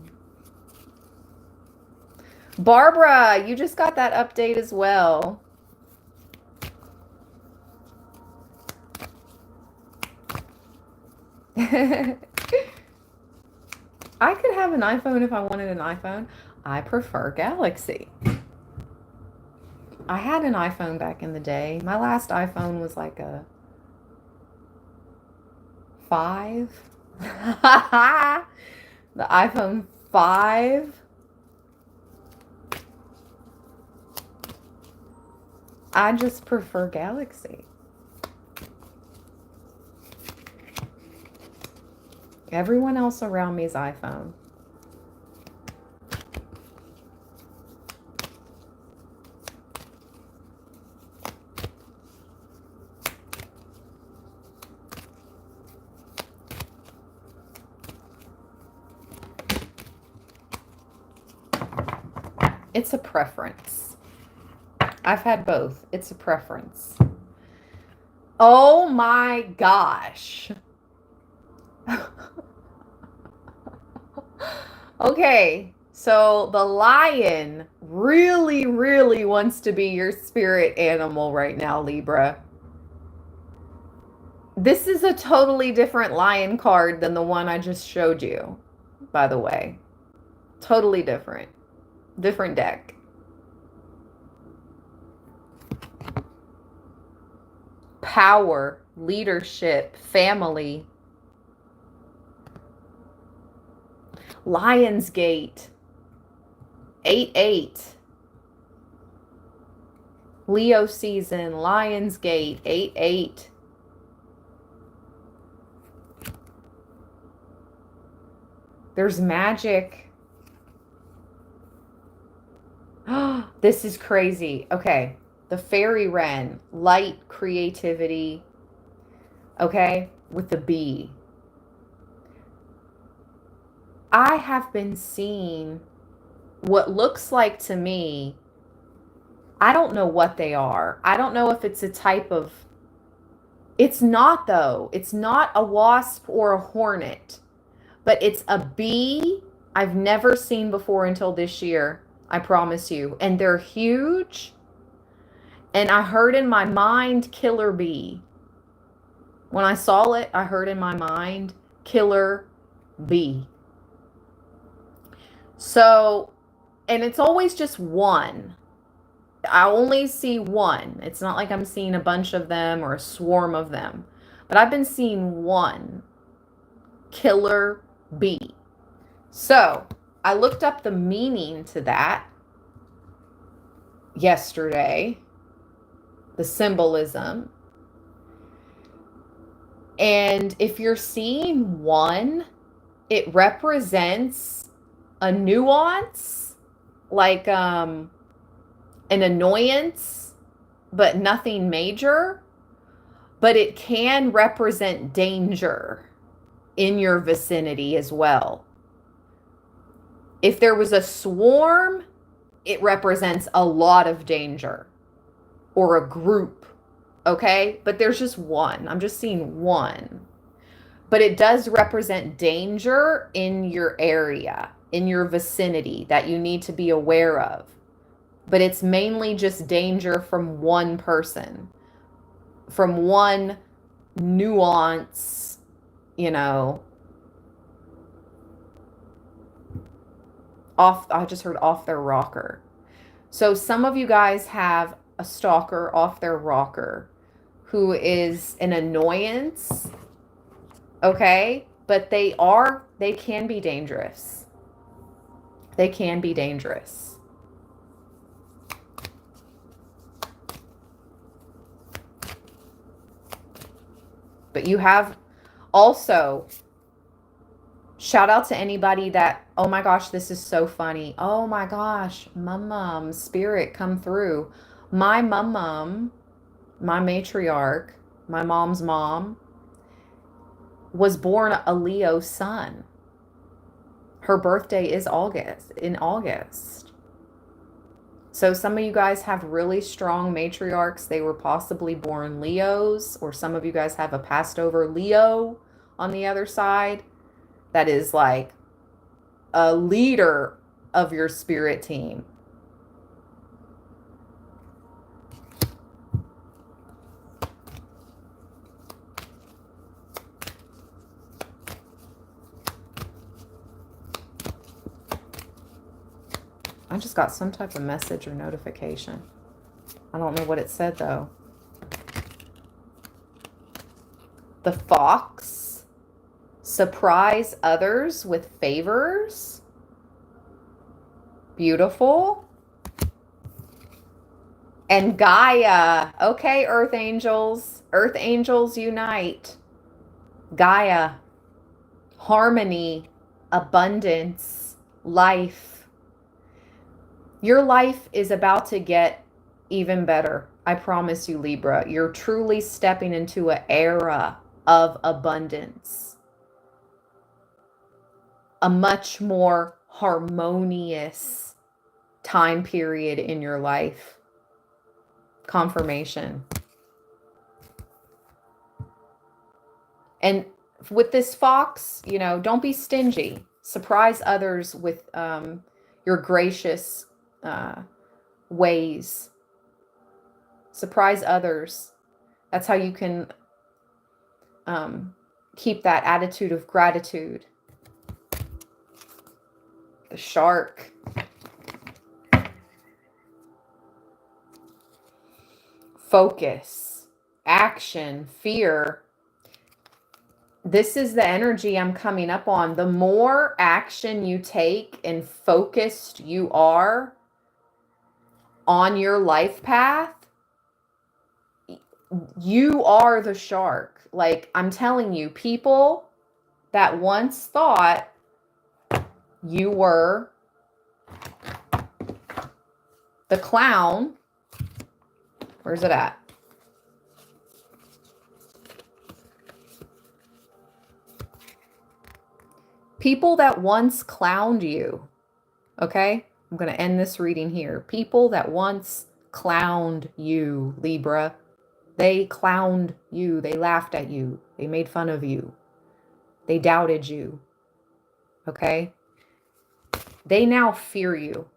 A: Barbara, you just got that update as well. I could have an iPhone if I wanted an iPhone. I prefer Galaxy. I had an iPhone back in the day. My last iPhone was like a 5. The iPhone 5. I just prefer Galaxy. Everyone else around me is iPhone. It's a preference. I've had both. It's a preference. Oh my gosh. Okay, so the lion really, really wants to be your spirit animal right now, Libra. This is a totally different lion card than the one I just showed you, by the way. Totally different. Different deck. Power, leadership, family. Lionsgate. 8-8. Leo season, Lionsgate, 8-8. There's magic. This is crazy. Okay. The fairy wren, light, creativity. Okay. With the bee. I have been seeing what looks like to me, I don't know what they are. I don't know if it's a type of, it's not though. It's not a wasp or a hornet, but it's a bee I've never seen before until this year. I promise you. And they're huge. And I heard in my mind, killer bee. When I saw it, I heard in my mind, killer bee. So, and it's always just one. I only see one. It's not like I'm seeing a bunch of them or a swarm of them. But I've been seeing one killer bee. So, I looked up the meaning to that yesterday, the symbolism. And if you're seeing one, it represents a nuance, like an annoyance, but nothing major. But it can represent danger in your vicinity as well. If there was a swarm, it represents a lot of danger, or a group, okay? But there's just one. I'm just seeing one. But it does represent danger in your area, in your vicinity, that you need to be aware of. But it's mainly just danger from one person, from one nuance, you know. I just heard off their rocker. So some of you guys have a stalker off their rocker who is an annoyance, okay? But they can be dangerous. They can be dangerous. But you have also, shout out to anybody that, oh my gosh, this is so funny. Oh my gosh, mum, spirit, come through. My mum, my matriarch, my mom's mom, was born a Leo sun. Her birthday is in August. So some of you guys have really strong matriarchs. They were possibly born Leos, or some of you guys have a passed over Leo on the other side that is like a leader of your spirit team. I just got some type of message or notification. I don't know what it said though. The fox, surprise others with favors. Beautiful. And Gaia. Okay, Earth Angels. Earth Angels unite. Gaia. Harmony. Abundance. Life. Your life is about to get even better. I promise you, Libra. You're truly stepping into an era of abundance. A much more harmonious time period in your life. Confirmation. And with this fox, you know, don't be stingy. Surprise others with your gracious ways. Surprise others. That's how you can keep that attitude of gratitude. The shark. Focus. Action. Fear. This is the energy I'm coming up on. The more action you take and focused you are on your life path, you are the shark. Like, I'm telling you, people that once thought you were the clown, where's it at? People that once clowned you, okay? I'm going to end this reading here. People that once clowned you, Libra. They clowned you. They laughed at you. They made fun of you. They doubted you. Okay? They now fear you.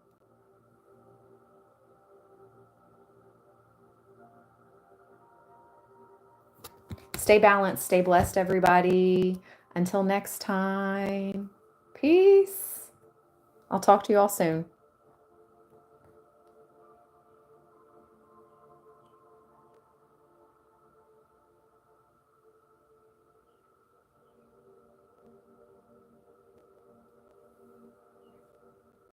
A: Stay balanced. Stay blessed, everybody. Until next time. Peace. I'll talk to you all soon.